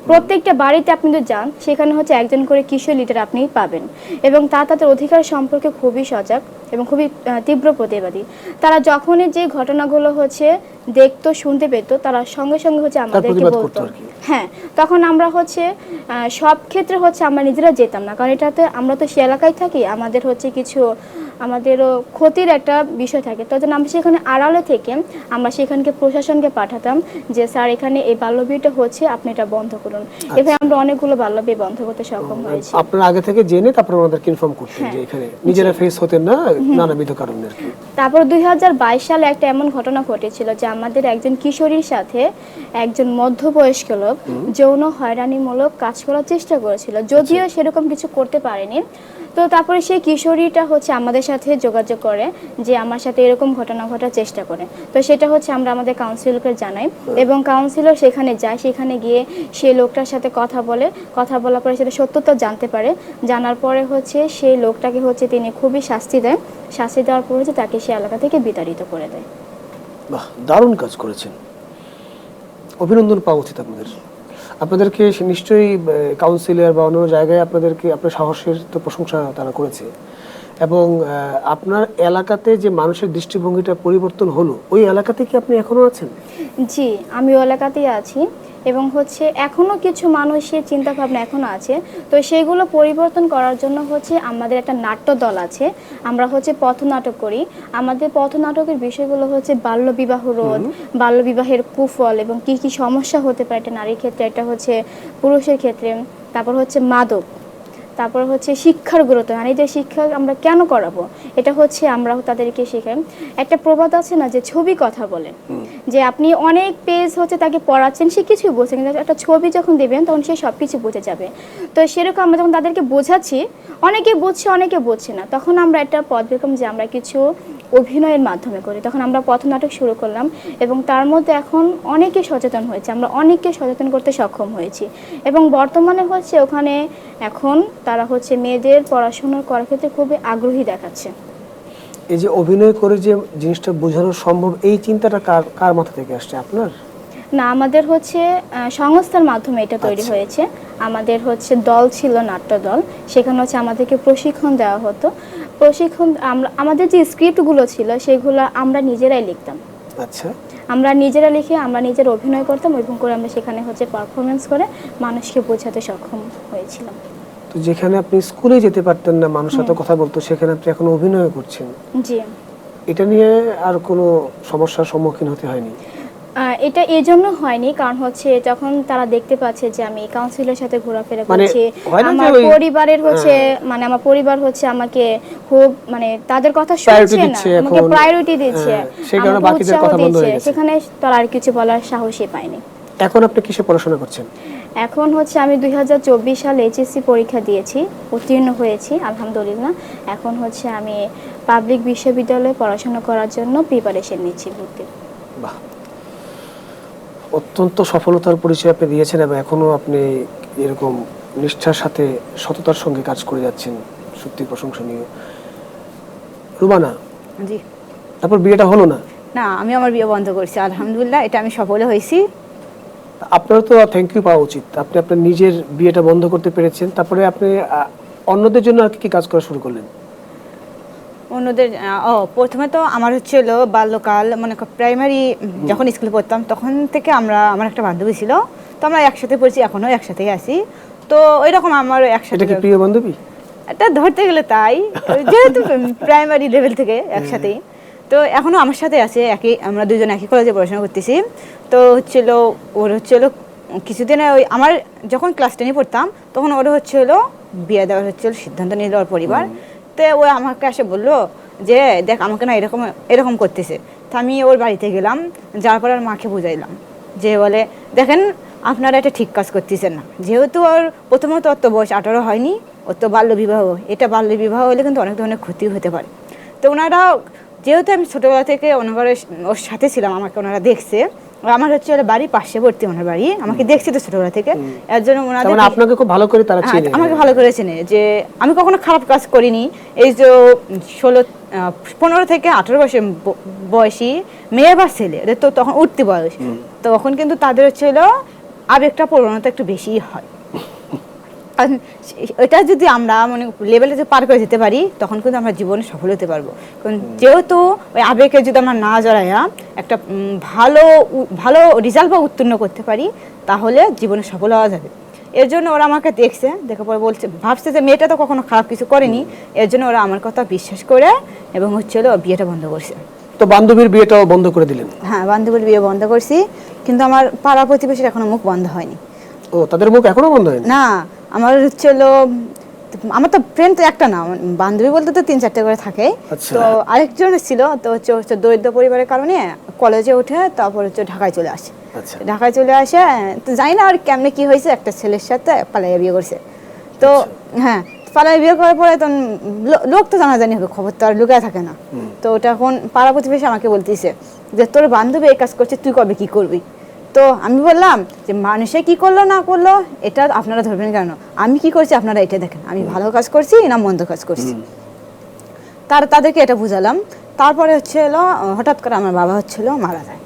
A: প্রত্যেকটা বাড়িতে আপনি যদি যান সেখানে হচ্ছে একজন করে কিশোর লিডার আপনি পাবেন, এবং তাদের অধিকার সম্পর্কে খুবই সজাগ এবং খুবই তীব্র প্রতিবাদী। তারা যখনই যে ঘটনাগুলো হচ্ছে দেখতো শুনতে পেত, তারা সঙ্গে সঙ্গে হচ্ছে আমাদেরকে বলতো। হ্যাঁ, তখন আমরা হচ্ছে সব ক্ষেত্রে হচ্ছে আমরা নিজেরা যেতাম না, কারণ এটাতে আমরা তো সে এলাকায় থাকি, আমাদের হচ্ছে কিছু আমাদেরও ক্ষতির একটা বিষয় থাকে। তো আমরা সেখানে আড়ালে থেকে আমরা সেখানকে প্রশাসনকে পাঠাতাম যে স্যার এখানে এই বাল্যবিবাহটা হচ্ছে, আপনি এটা বন্ধ করুন। এভাবে আমরা অনেকগুলো বাল্যবিবাহ বন্ধ করতে সক্ষম হয়েছি।
C: আপনারা আগে থেকে জেনে তারপর ওনাদেরকে ইনফর্ম করতেন যে এখানে নিজেরা ফেস হতেন না নানাবিধ কারণে আর কি।
A: তারপর 2022 সালে একটা এমন ঘটনা ঘটেছিল যে আমাদের একজন কিশোরীর সাথে একজন মধ্যবয়স্ক লোক যৌন হয়রানিমূলক কাজ করার চেষ্টা করেছিল, যদিও সেরকম কিছু করতে পারেনি। তো তারপরে সেই কিশোরীটা হচ্ছে আমাদের সাথে যোগাযোগ করে যে আমার সাথে এরকম ঘটনা ঘটার চেষ্টা করে। তো সেটা হচ্ছে আমরা আমাদের কাউন্সিলরকে জানাই, এবং কাউন্সিলর সেখানে যায়, সেখানে গিয়ে সেই লোকটার সাথে কথা বলার পরে সেটা সত্যতা জানতে পারে। জানার পরে হচ্ছে সেই লোকটাকে হচ্ছে তিনি খুবই শাস্তি দেন, শাস্তি দেওয়ার পর হচ্ছে তাকে সেই এলাকা থেকে বিতাড়িত করে দেয়।
C: বাহ, দারুণ কাজ করেছেন, অভিনন্দন পাওয়া উচিত আপনাদের। আপনাদেরকে নিশ্চয়ই কাউন্সিলর বা অন্য জায়গায় আপনাদেরকে আপনার সাহসের তো প্রশংসা তারা করেছে, এবং আপনার এলাকাতে যে মানুষের দৃষ্টিভঙ্গিটা পরিবর্তন হলো, ওই এলাকাতে কি আপনি এখনো আছেন?
A: জি, আমি ওই এলাকাতেই আছি, এবং হচ্ছে এখনো কিছু মানুষের চিন্তা ভাবনা এখনো আছে। তো সেগুলো পরিবর্তন করার জন্য হচ্ছে আমাদের একটা নাট্য দল আছে, আমরা হচ্ছে পথনাটক করি। আমাদের পথনাটকের বিষয়গুলো হচ্ছে বাল্যবিবাহ রোধ, বাল্যবিবাহের কুফল এবং কি কি সমস্যা হতে পারে একটা নারীর ক্ষেত্রে, এটা হচ্ছে পুরুষের ক্ষেত্রে, তারপর হচ্ছে মাদক, তারপর হচ্ছে শিক্ষার গুরুত্ব, নারীদের শিক্ষা আমরা কেন করাবো, এটা হচ্ছে আমরা তাদেরকে শেখাই। একটা প্রবাদ আছে না যে ছবি কথা বলে, যে আপনি অনেক পেজ হচ্ছে তাকে পড়াচ্ছেন, সে কিছুই বুঝছে, কিন্তু একটা ছবি যখন দেবেন তখন সে সব কিছু বুঝে যাবে। তো সেরকম আমরা যখন তাদেরকে বোঝাচ্ছি, অনেকে বুঝছে অনেকে বুঝছে না, তখন আমরা একটা পথ বেরকম যে আমরা কিছু অভিনয়ের মাধ্যমে করি। তখন আমরা পথনাটক শুরু করলাম, এবং তার মধ্যে এখন অনেকে সচেতন হয়েছে, আমরা অনেককে সচেতন করতে সক্ষম হয়েছি, এবং বর্তমানে হচ্ছে ওখানে এখন তারা হচ্ছে মেয়েদের পড়াশোনা করার ক্ষেত্রে খুবই আগ্রহী দেখাচ্ছে।
C: এই যে অভিনয় করে যে জিনিসটা বোঝানো সম্ভব, এই চিন্তাটা কার মাথা থেকে আসছে? আপনার
A: না, আমাদের হচ্ছে সংস্থার মাধ্যমে এটা তৈরি হয়েছে। আমাদের হচ্ছে দল ছিল, নাট্য দল, সেখানে হচ্ছে আমাদেরকে প্রশিক্ষণ দেওয়া হতো। আমাদের যে স্ক্রিপ্টগুলো ছিল সেগুলো আমরা নিজেরাই লিখতাম।
C: আচ্ছা,
A: আমরা নিজেরা লিখে আমরা নিজের অভিনয় করতাম, এবং করে আমরা সেখানে হচ্ছে পারফরমেন্স করে মানুষকে বোঝাতে সক্ষম হয়েছিলাম।
C: তো যেখানে আপনি স্কুলে যেতে পারতেন না, মানুষের সাথে কথা বলতো, সেখানে আপনি এখন অভিনয় করছেন।
A: জি,
C: এটা নিয়ে আর কোনো সমস্যার সম্মুখীন হতে হয়নি?
A: এটা এই জন্য হয়নি, কারণ হচ্ছে যখন তারা দেখতে পাচ্ছে যে আমি কাউন্সিলের সাথে ঘোরাফেরা করছি, আমার পরিবারের হচ্ছে মানে আমার পরিবার হচ্ছে আমাকে খুব মানে তাদের কথা শুনছে না, আমাকে প্রায়োরিটি দিচ্ছে,
C: সেখানে বাকিদের কথা বন্ধ হয়ে গেছে,
A: সেখানে তারা আর কিছু বলার সাহসই পায়নি।
C: এখন আপনি কিসে পড়াশোনা করছেন?
A: এখন হচ্ছে আমি 2024 সালে এইচএসসি পরীক্ষা দিয়েছি, উত্তীর্ণ হয়েছি আলহামদুলিল্লাহ। এখন হচ্ছে আমি পাবলিক বিশ্ববিদ্যালয়ে পড়াশোনা করার জন্য প্রিপারেশন নিচ্ছি, ভর্তি।
C: বাহ, অত্যন্ত সফলতার পরিচয় আপনি দিয়েছেন, এবং এখনো আপনি এরকম নিষ্ঠার সাথে সততার সঙ্গে কাজ করে যাচ্ছেন, সত্যি প্রশংসনীয়। রুমানা,
B: জি,
C: তারপর বিয়েটা হলো না?
B: না, আমি আমার বিয়ে বন্ধ করছি, আলহামদুলিল্লাহ, এটা আমি সফল হয়েছি।
C: আপনারও তো থ্যাংক ইউ পাওয়া উচিত, আপনি আপনার নিজের বিয়েটা বন্ধ করতে পেরেছেন, তারপরে আপনি অন্যদের জন্য আর কি কাজ করা শুরু করলেন?
B: অন্যদের প্রথমে তো আমার হচ্ছে হলো বাল্যকাল, মানে প্রাইমারি যখন স্কুলে পড়তাম তখন থেকে আমার একটা বান্ধবী ছিল, তো আমরা একসাথে পড়ছি, এখনো একসাথেই আছি। তো ওইরকম আমার একসাথে,
C: এটা কি প্রিয় বান্ধবী?
B: এটা ধরতে গেলে তাই, যেহেতু প্রাইমারি লেভেল থেকে একসাথেই, তো এখনো আমার সাথে আছে, আমরা দুজন একই কলেজে পড়াশোনা করতেছি। তো হচ্ছিল ওর হচ্ছিল কিছুদিন ওই আমার যখন ক্লাস 10-এ পড়তাম তখন ওর হচ্ছিল বিয়ে দেওয়ার হচ্ছিল সিদ্ধান্ত নিল ওর পরিবার। তো ও আমাকে এসে বললো যে দেখ আমাকে না এরকম এরকম করতেছে। তো আমি ওর বাড়িতে গেলাম, যার পর আর মাকে বুঝাইলাম, যে বলে দেখেন আপনারা এটা ঠিক কাজ করতেছেন না, যেহেতু ওর প্রথমত ওর তো বয়স 18 হয়নি, ওর তো বাল্যবিবাহ, এটা বাল্যবিবাহ হলে কিন্তু অনেক ধরনের ক্ষতি হতে পারে। তো ওনারা যেহেতু আমি ছোটোবেলা থেকে ওর সাথে ছিলাম, আমাকে ওনারা দেখছে, আমার হচ্ছে ওরা বাড়ি পার্শ্ববর্তী ওনার বাড়ি, আমাকে দেখছি তো ছোটবেলা থেকে, এর জন্য
C: তার
B: ওনাদের
C: মানে আপনাকে খুব ভালো করে তারা
B: হ্যাঁ,
C: চেনে।
B: আমাকে ভালো করে চেনে যে আমি কখনো খারাপ কাজ করিনি। এই যে 15 থেকে 18 বছর বয়সী মেয়ে বা ছেলে, এদের তো তখন উঠতি বয়স, তখন কিন্তু তাদের হচ্ছিল আবেগটা প্রবণতা একটু বেশিই হয়। আর এটা যদি আমরা মানে লেভেলে যে পার করে যেতে পারি তখন কিন্তু আমরা জীবনে সফল হতে পারবো। কারণ যেহেতু ওই আবেগে যদি আমরা না জড়াইয়া একটা ভালো ভালো রেজাল্ট বা উত্তীর্ণ করতে পারি তাহলে জীবনে সফল হওয়া যাবে। এর জন্য ওরা আমাকে দেখছে, দেখার পর বলছে, ভাবছে যে মেয়েটা তো কখনো খারাপ কিছু করেনি, এর জন্য ওরা আমার কথা বিশ্বাস করে এবং হচ্ছিল বিয়েটা বন্ধ করছে।
C: তো বান্ধবীর বিয়েটাও বন্ধ করে দিলেন?
B: হ্যাঁ, বান্ধবীর বিয়ে বন্ধ করছি, কিন্তু আমার পাড়া প্রতিবেশীর এখনো মুখ বন্ধ হয়নি।
C: ও, তাদের মুখ এখনো বন্ধ হয়নি?
B: না, আমার হচ্ছিল, আমার তো ফ্রেন্ড তো একটা না, বান্ধবী বলতে তো 3-4টে করে থাকে।
C: আচ্ছা।
B: তো আরেকজন ছিল, তো হচ্ছে দরিদ্র পরিবারের কারণে কলেজে উঠে তারপর হচ্ছে ঢাকায় চলে আসে।
C: আচ্ছা।
B: ঢাকায় চলে আসে, তো জানি না আর কেমনে কি হয়েছে, একটা ছেলের সাথে পালাইয়া বিয়ে করছে। তো হ্যাঁ, পালাইয়া বিয়ে করার পরে তো লোক তো জানাজানি হবে, খবর তো আর লুকায় থাকে না। তো ওটা এখন পাড়া প্রতিবেশী আমাকে বলতেছে যে তোর বান্ধবী এই কাজ করছে, তুই কবে কি করবি? তো আমি বললাম যে মানুষে কি করলো না করলো এটা আপনারা ধরবেন কেন, আমি কি করছি আপনারা এটা দেখেন, আমি ভালো কাজ করছি না মন্দ কাজ করছি। তাদেরকে এটা বুঝালাম। তারপরে হচ্ছিল হঠাৎ করে আমার বাবা হচ্ছিল মারা যায়,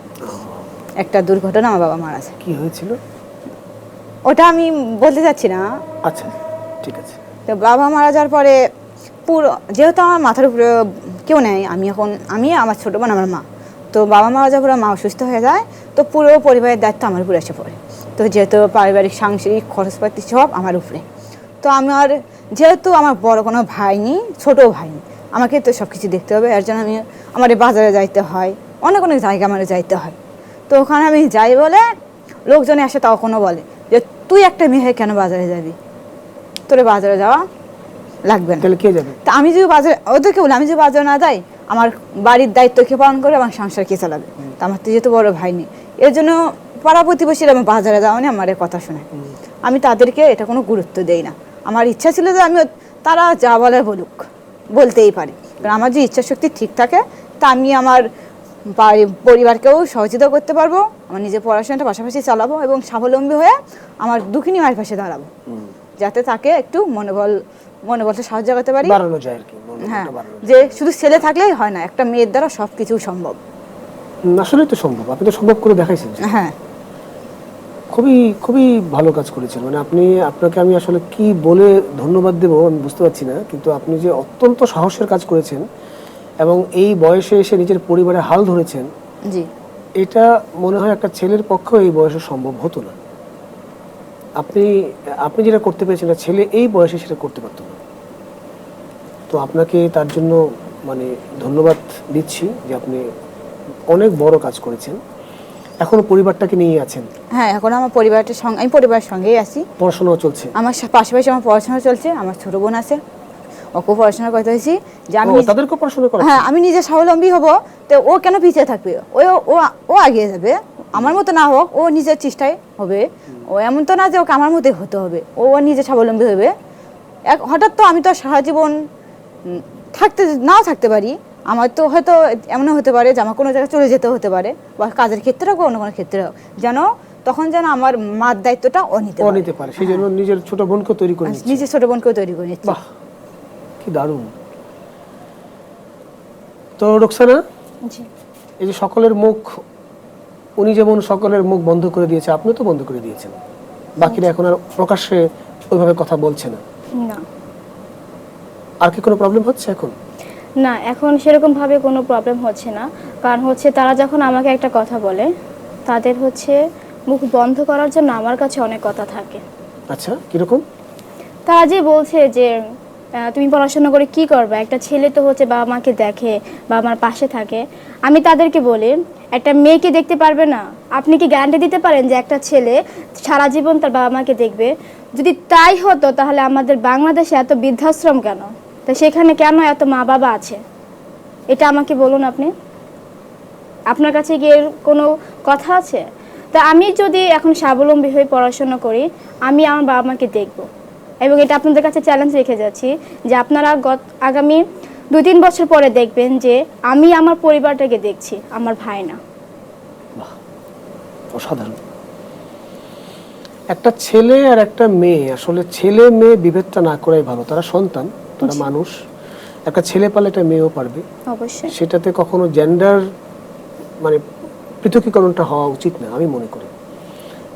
B: একটা দুর্ঘটনা, আমার বাবা মারা যায়।
C: কি হয়েছিল
B: ওটা আমি বলতে চাচ্ছি না।
C: আচ্ছা, ঠিক আছে।
B: তো বাবা মারা যাওয়ার পরে পুরো, যেহেতু আমার মাথার উপরে কেউ নেই, আমি আমার ছোটো বোন, আমার মা, তো বাবা মারা যাওয়ার পরে মা অসুস্থ হয়ে যায়, তো পুরো পরিবারের দায়িত্ব আমার উপরে এসে পড়ে। তো যেহেতু পারিবারিক সাংসারিক খরচপাতি সব আমার উপরে, তো যেহেতু আমার বড় কোনো ভাই নেই, ছোটো ভাই নেই, আমাকে তো সব কিছু দেখতে হবে। এর জন্য আমার বাজারে যাইতে হয়, অনেক অনেক জায়গা আমার যাইতে হয়। তো ওখানে আমি যাই বলে লোকজনে আসে, তখনও বলে যে তুই একটা মেয়ে কেন বাজারে যাবি, তোরে বাজারে যাওয়া লাগবে না।
C: তাহলে কে যাবে?
B: তা আমি যদি বাজারে, ওদেরকে বলি আমি যদি বাজারে না যাই, আমার বাড়ির দায়িত্ব কে পালন করে, আমার সংসার কে চালাবে? তা আমার তো যেহেতু বড় ভাই নেই, এর জন্য পাড়া প্রতিবেশীরা আমার বাজারে যাওয়া নিয়ে আমার কথা শোনে। আমি তাদেরকে এটা কোনো গুরুত্ব দেই না। আমার ইচ্ছা ছিল যে তারা যা বলে বলুক, বলতেই পারে, কারণ আমার যে ইচ্ছা শক্তি ঠিক থাকে তা আমি আমার পরিবারকেও সহযোগিতা করতে পারবো, আমার নিজের পড়াশোনাটা পাশাপাশি চালাবো এবং স্বাবলম্বী হয়ে আমার দুঃখিনী মায়ের পাশে দাঁড়াবো, যাতে তাকে একটু মনোবলটা সাহায্য করতে পারি,
C: বাড়ানো যায় আর কি।
B: হ্যাঁ, যে শুধু ছেলে থাকলেই হয় না, একটা মেয়ের দ্বারা সব কিছু সম্ভব।
C: আসলে তো সম্ভব, আপনি তো সম্ভব করে দেখাইছেন।
B: হ্যাঁ,
C: খুবই খুবই ভালো কাজ করেছেন। মানে আপনাকে আমি আসলে কি বলে ধন্যবাদ দেবো আমি বুঝতে পারছি না, কিন্তু আপনি যে অত্যন্ত সাহসের কাজ করেছেন এবং এই বয়সে এসে নিজের পরিবারে হাল ধরেছেন,
B: জি,
C: এটা মনে হয় একটা ছেলের পক্ষেও এই বয়সে সম্ভব হতো না। আপনি যেটা করতে পেরেছেন, ছেলে এই বয়সে সেটা করতে পারতো না। তো আপনাকে তার জন্য মানে ধন্যবাদ দিচ্ছি যে আপনি অনেক বড় কাজ করেছেন। এখনো পরিবারটাকে নিয়ে আছেন?
B: হ্যাঁ, এখন আমার পরিবারটার সঙ্গে, আমি পরিবারের সঙ্গেই আছি।
C: পড়াশোনাও চলছে?
B: আমার পাশাপাশি আমার পড়াশোনা চলছে, আমার ছোট বোন আছে, ওকেও পড়াশোনা করতে হয়েছি যে আমি
C: তাদেরকেও পড়াশোনা করা।
B: হ্যাঁ, আমি নিজে স্বাবলম্বী হব, তো ও কেন পিছিয়ে থাকবে? ও আগিয়ে যাবে, আমার মতো না হোক, ও নিজের চেষ্টায় হবে। ও এমন তো না যে ওকে আমার মতোই হতে হবে, ও নিজে স্বাবলম্বী হবে। হঠাৎ তো আমি তো সারা জীবন নাও থাকতে পারি, আমার তো হয়তো এমনও হতে পারে যে আমার কোনো জায়গায় চলে যেতে হতে পারে, বা কাজের ক্ষেত্রে হোক, অন্য কোনো ক্ষেত্রে হোক, তখন যেন আমার মার দায়িত্বটা ও নিতে পারে।
C: সেই জন্য নিজের ছোট বোনকে তৈরি করে নিচ্ছে।
B: নিজের ছোট বোনকেও তৈরি করে নিচ্ছে।
C: বাহ, কি দারুণ। তো রোকসানা,
A: জি,
C: এই যে সকলের মুখ, উনি যেমন সকলের মুখ বন্ধ করে দিয়েছে, আপনিও তো বন্ধ করে দিয়েছেন। বাকিরা এখন আর প্রকাশ্যে ওইভাবে কথা বলছে না।
A: না
C: আর কি কোনো প্রবলেম হচ্ছে এখন?
A: না, এখন সেরকম ভাবে কোনো প্রবলেম হচ্ছে না। কারণ হচ্ছে তারা যখন আমাকে একটা কথা বলে, তাদের হচ্ছে মুখ বন্ধ করার জন্য আমার কাছে অনেক কথা থাকে।
C: আচ্ছা, কিরকম?
A: তারা যে বলছে যে তুমি পড়াশোনা করে কি করবে, একটা ছেলে তো হচ্ছে বাবা মাকে দেখে বা আমার পাশে থাকে। আমি তাদেরকে বলি, একটা মেয়েকে দেখতে পারবে না? আপনি কি গ্যারান্টি দিতে পারেন যে একটা ছেলে সারা জীবন তার বাবা মাকে দেখবে? যদি তাই হতো তাহলে আমাদের বাংলাদেশে এত বৃদ্ধাশ্রম কেন? তা সেখানে কেন এত মা বাবা আছে? এটা আমাকে বলুন আপনি। আপনার কাছে গিয়ে কোনো কথা আছে? তা আমি যদি এখন স্বাবলম্বী হয়ে পড়াশোনা করি, আমি আমার বাবা মাকে দেখব, এবং এটা আপনাদের কাছে চ্যালেঞ্জ রেখে যাচ্ছি যে আপনারা আগামী 2-3 বছর পরে দেখবেন যে আমি আমার পরিবারটাকে দেখছি, আমার ভাই না।
C: অসাধারণ। একটা ছেলে আর একটা মেয়ে, আসলে ছেলে মেয়ে বিভেদটা না করাই ভালো। তারা সন্তান, তারা মানুষ। একটা ছেলে পারলে একটা মেয়েও পারবে,
A: অবশ্যই।
C: সেটাতে কখনো জেন্ডার মানে পৃথকীকরণটা হওয়া উচিত না আমি মনে করি।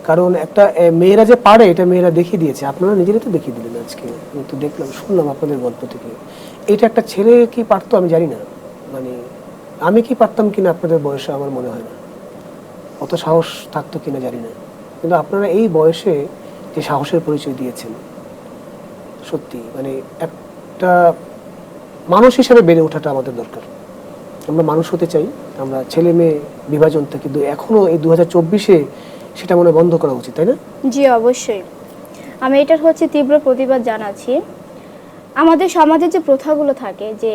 C: কারণ একটা মেয়েরা যে পারে এটা মেয়েরা দেখিয়ে দিয়েছে, আপনারা নিজেরাই তো দেখিয়ে দিলেন। আজকে আমি তো দেখলাম, শুনলাম আপনাদের গল্প থেকে। এটা একটা ছেলে কি পারতো আমি জানি না, মানে আমি কি পারতাম কিনা আপনাদের বয়সে আমার মনে হয় না, অত সাহস থাকতো কিনা জানি না। কিন্তু আপনারা এই বয়সে যে সাহসের পরিচয় দিয়েছেন, সত্যি মানে একটা মানুষ হিসেবে বেড়ে ওঠাটা আমাদের দরকার। আমরা মানুষ হতে চাই, আমরা ছেলে মেয়ে বিভাজন থেকে এখনো এই 2024-এ সেটা মনে বন্ধ করা উচিত, তাই না?
A: জি অবশ্যই, আমি এটার হচ্ছে তীব্র প্রতিবাদ জানাচ্ছি। আমাদের সমাজে যে প্রথাগুলো থাকে যে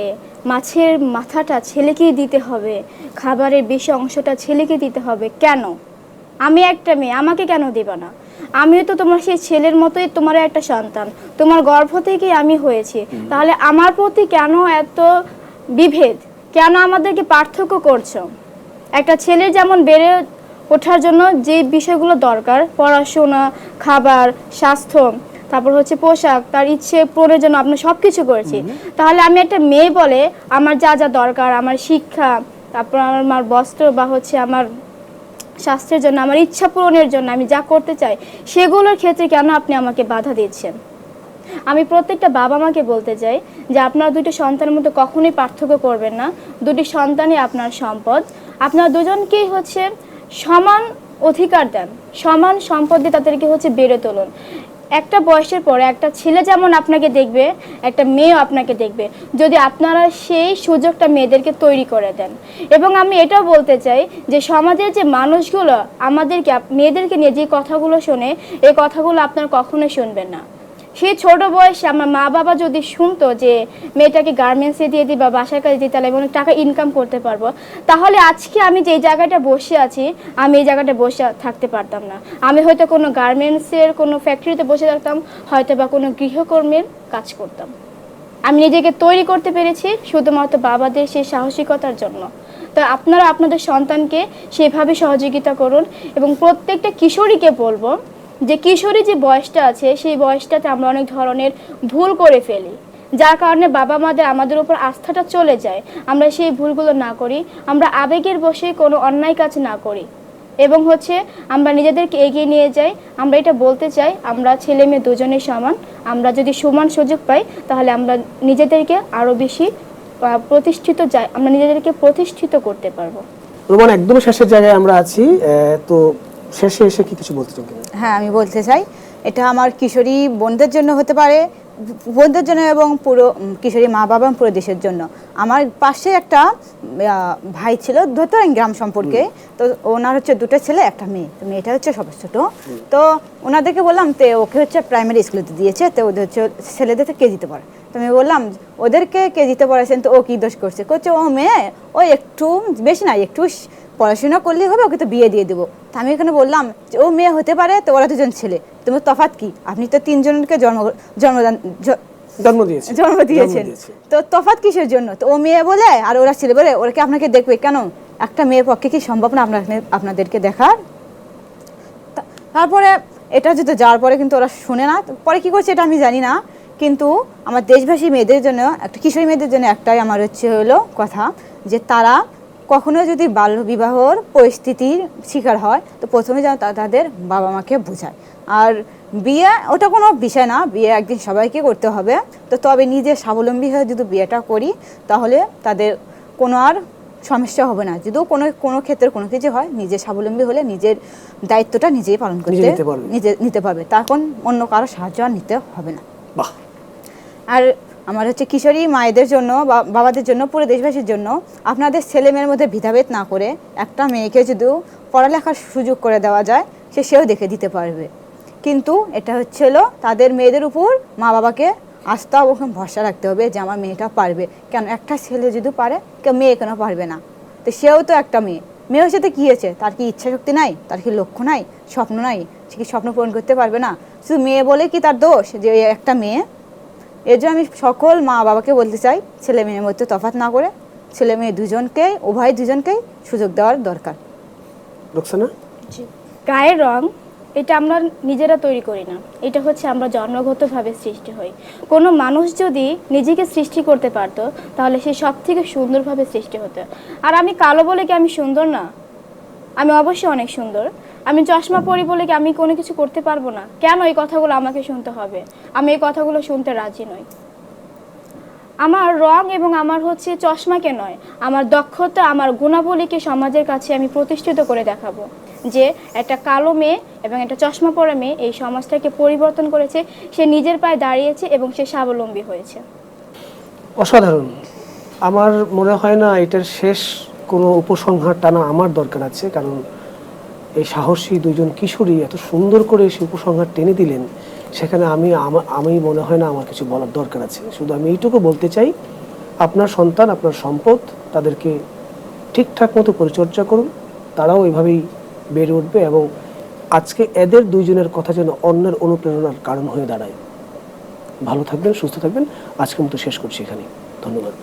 A: মাছের মাথাটা ছেলেকেই দিতে হবে, খাবারের বেশি অংশটা ছেলেকে দিতে হবে, কেন? আমি একটা মেয়ে, আমাকে কেন দিবা না? আমিও তো তোমার সেই ছেলের মতোই, তোমার একটা সন্তান, তোমার গর্ভ থেকেই আমি হয়েছি। তাহলে আমার প্রতি কেন এত বিভেদ? কেন আমাদেরকে পার্থক্য করছো? একটা ছেলে যেমন বেড়ে ওঠার জন্য যে বিষয়গুলো দরকার, পড়াশোনা, খাবার, স্বাস্থ্য, তারপর হচ্ছে পোশাক, তার ইচ্ছে পূরণের জন্য আমরা সব কিছু করেছি। তাহলে আমি একটা মেয়ে বলে আমার যা যা দরকার, আমার শিক্ষা, তারপর আমার বস্ত্র বা হচ্ছে আমার স্বাস্থ্যের জন্য, আমার ইচ্ছা পূরণের জন্য আমি যা করতে চাই, সেগুলোর ক্ষেত্রে কেন আপনি আমাকে বাধা দিচ্ছেন? আমি প্রত্যেকটা বাবা মাকে বলতে চাই যে আপনারা দুটি সন্তানের মধ্যে কখনোই পার্থক্য করবেন না। দুটি সন্তানই আপনার সম্পদ। আপনারা দুজনকেই হচ্ছে সমান অধিকার দেন, সমান সম্পদ দিয়ে তাদেরকে হচ্ছে বেড়ে তুলুন। একটা বয়সের পরে একটা ছেলে যেমন আপনাকে দেখবে, একটা মেয়েও আপনাকে দেখবে, যদি আপনারা সেই সুযোগটা মেয়েদেরকে তৈরি করে দেন। এবং আমি এটাও বলতে চাই যে সমাজের যে মানুষগুলো আমাদেরকে মেয়েদেরকে নিয়ে যে কথাগুলো শোনে, এই কথাগুলো আপনারা কখনোই শুনবেন না। সেই ছোট বয়সে আমার মা বাবা যদি শুনতো যে মেয়েটাকে গার্মেন্টসে দিয়ে দিই বা বাসার কাজে দিই, তাহলে অনেক টাকা ইনকাম করতে পারবো, তাহলে আজকে আমি যে জায়গাটা বসে আছি, আমি এই জায়গাটা বসে থাকতে পারতাম না। আমি হয়তো কোনো গার্মেন্টসের কোনো ফ্যাক্টরিতে বসে থাকতাম, হয়তো বা কোনো গৃহকর্মীর কাজ করতাম। আমি নিজেকে তৈরি করতে পেরেছি শুধুমাত্র বাবাদের সেই সাহসিকতার জন্য। তো আপনারা আপনাদের সন্তানকে সেভাবে সহযোগিতা করুন। এবং প্রত্যেকটা কিশোরীকে বলবো যে কিশোরী যে বয়সটা আছে, সেই বয়সটাতে আমরা অনেক ধরনের ভুল করে ফেলি, যার কারণে বাবা মাদের আমাদের উপর আস্থাটা চলে যায়। আমরা সেই ভুলগুলো না করি, আমরা আবেগের বশে কোনো অন্যায় কাজ না করি, এবং হচ্ছে আমরা নিজেদেরকে এগিয়ে নিয়ে যাই। আমরা এটা বলতে চাই, আমরা ছেলে মেয়ে দুজনেই সমান। আমরা যদি সমান সুযোগ পাই, তাহলে আমরা নিজেদেরকে আরও বেশি আমরা নিজেদেরকে প্রতিষ্ঠিত করতে পারবো।
C: রোমান, একদম শেষের জায়গায় আমরা আছি, তো শেষে এসে কি কিছু বলতে চান কিনা?
B: হ্যাঁ, আমি বলতে চাই এটা আমার কিশোরী বোনদের জন্য হতে পারে, বোনদের জন্য, এবং পুরো কিশোরী মা বাবা এবং পুরো দেশের জন্য। আমার পাশে একটা ভাই ছিল, ধরতেন গ্রাম সম্পর্কে। তো ওনার হচ্ছে দুটো ছেলে একটা মেয়ে, তো মেয়েটা হচ্ছে সবচেয়ে ছোটো। তো ওনাদেরকে বললাম, তো ওকে হচ্ছে প্রাইমারি স্কুলে দিয়েছে, তো ওদের হচ্ছে ছেলেদের কেজিতে পড়ে। তো আমি বললাম ওদেরকে কেজিতে পড়াচ্ছেন, তো ও কী দোষ করছে? করছে ও মেয়ে, ও একটু বেশি না, একটু পড়াশোনা করলেই হবে, ওকে তো বিয়ে দিয়ে দেবো। তা আমি এখানে বললাম যে ও মেয়ে হতে পারে, তো ওরা দুজন ছেলে, তোমার তফাৎ কি? আপনি তো তিনজনকে জন্ম দিয়েছেন, তো তফাৎ কিসের জন্য? তো ও মেয়ে বলে আর ওরা ছেলে বলে, ওরা কি আপনাকে দেখবে কেন? একটা মেয়ের পক্ষে কি সম্ভব না আপনাদেরকে দেখার? তারপরে এটা যদি যাওয়ার পরে কিন্তু ওরা শুনে না, পরে কি করছে এটা আমি জানি না। কিন্তু আমার দেশবাসী মেয়েদের জন্য, একটা কিশোরী মেয়েদের জন্য একটাই আমার হলো কথা, যে তারা কখনো যদি বাল্য বিবাহর পরিস্থিতির শিকার হয়, তো প্রথমে যেন তাদের বাবা মাকে বোঝায়। আর বিয়ে ওটা কোনো বিষয় না, বিয়ে একদিন সবাইকে করতে হবে। তো তবে নিজে স্বাবলম্বী হয়ে যদি বিয়েটা করি, তাহলে তাদের কোনো আর সমস্যা হবে না। যদিও কোনো ক্ষেত্রে কোনো কিছু হয়, নিজে স্বাবলম্বী হলে নিজের দায়িত্বটা নিজেই পালন করতে নিতে পারবে, তখন অন্য কারো সাহায্য আর নিতে হবে না। আর আমার হচ্ছে কিশোরী মায়েদের জন্য বা বাবাদের জন্য, পুরো দেশবাসীর জন্য, আপনাদের ছেলে মেয়ের মধ্যে ভেদাভেদ না করে একটা মেয়েকে যদি পড়ালেখার সুযোগ করে দেওয়া যায়, সেও দেখে দিতে পারবে। কিন্তু এটা হলো তাদের মেয়েদের উপর মা বাবাকে আস্থা ও ভরসা রাখতে হবে যে আমার মেয়েটা পারবে। কেন একটা ছেলে যদি পারে, মেয়ে কেন পারবে না? তো সেও তো একটা মেয়ের সাথে কী হয়েছে? তার কি ইচ্ছা শক্তি নাই? তার কি লক্ষ্য নাই? স্বপ্ন নাই? সে কি স্বপ্ন পূরণ করতে পারবে না? শুধু মেয়ে বলে কি তার দোষ যে একটা মেয়ে? এর জন্য আমি সকল মা বাবাকে বলতে চাই, ছেলে মেয়ের মধ্যে তফাৎ না করে ছেলে মেয়ে দুজনকেই সুযোগ দেওয়ার দরকার।
C: রোকসানা?
A: জি। গায়ের রং এটা আমরা নিজেরা তৈরি করি না, এটা হচ্ছে আমরা জন্মগতভাবে সৃষ্টি হই। কোনো মানুষ যদি নিজেকে সৃষ্টি করতে পারতো তাহলে সে সব থেকে সুন্দরভাবে সৃষ্টি হতো। আর আমি কালো বলে কি আমি সুন্দর না? আমি অবশ্যই অনেক সুন্দর। আমি চশমা পরি বলে কি আমি কোনো কিছু করতে পারবো না? কেন এই কথাগুলো আমাকে শুনতে হবে? আমি এই কথাগুলো শুনতে রাজি নই। আমার রং এবং আমার হচ্ছে চশমাকে নয়, আমার দক্ষতা, আমার গুণাবলীকে সমাজের কাছে আমি প্রতিষ্ঠিত করে দেখাবো যে একটা কালো মেয়ে এবং একটা চশমা পরা মেয়ে এই সমাজটাকে পরিবর্তন করেছে, সে নিজের পায়ে দাঁড়িয়েছে এবং সে স্বাবলম্বী হয়েছে।
C: অসাধারণ। আমার মনে হয় না এটার শেষ কোনো উপসংহার টানা আমার দরকার আছে, কারণ এই সাহসী দুইজন কিশোরী এত সুন্দর করে সেই উপসংহার টেনে দিলেন, সেখানে আমি মনে হয় না আমার কিছু বলার দরকার আছে। শুধু আমি এইটুকু বলতে চাই, আপনার সন্তান আপনার সম্পদ, তাদেরকে ঠিকঠাক মতো পরিচর্যা করুন, তারাও এভাবেই বেড়ে উঠবে এবং আজকে এদের দুইজনের কথা যেন অন্যের অনুপ্রেরণার কারণ হয়ে দাঁড়ায়। ভালো থাকবেন, সুস্থ থাকবেন। আজকের মতো শেষ করছি এখানে। ধন্যবাদ।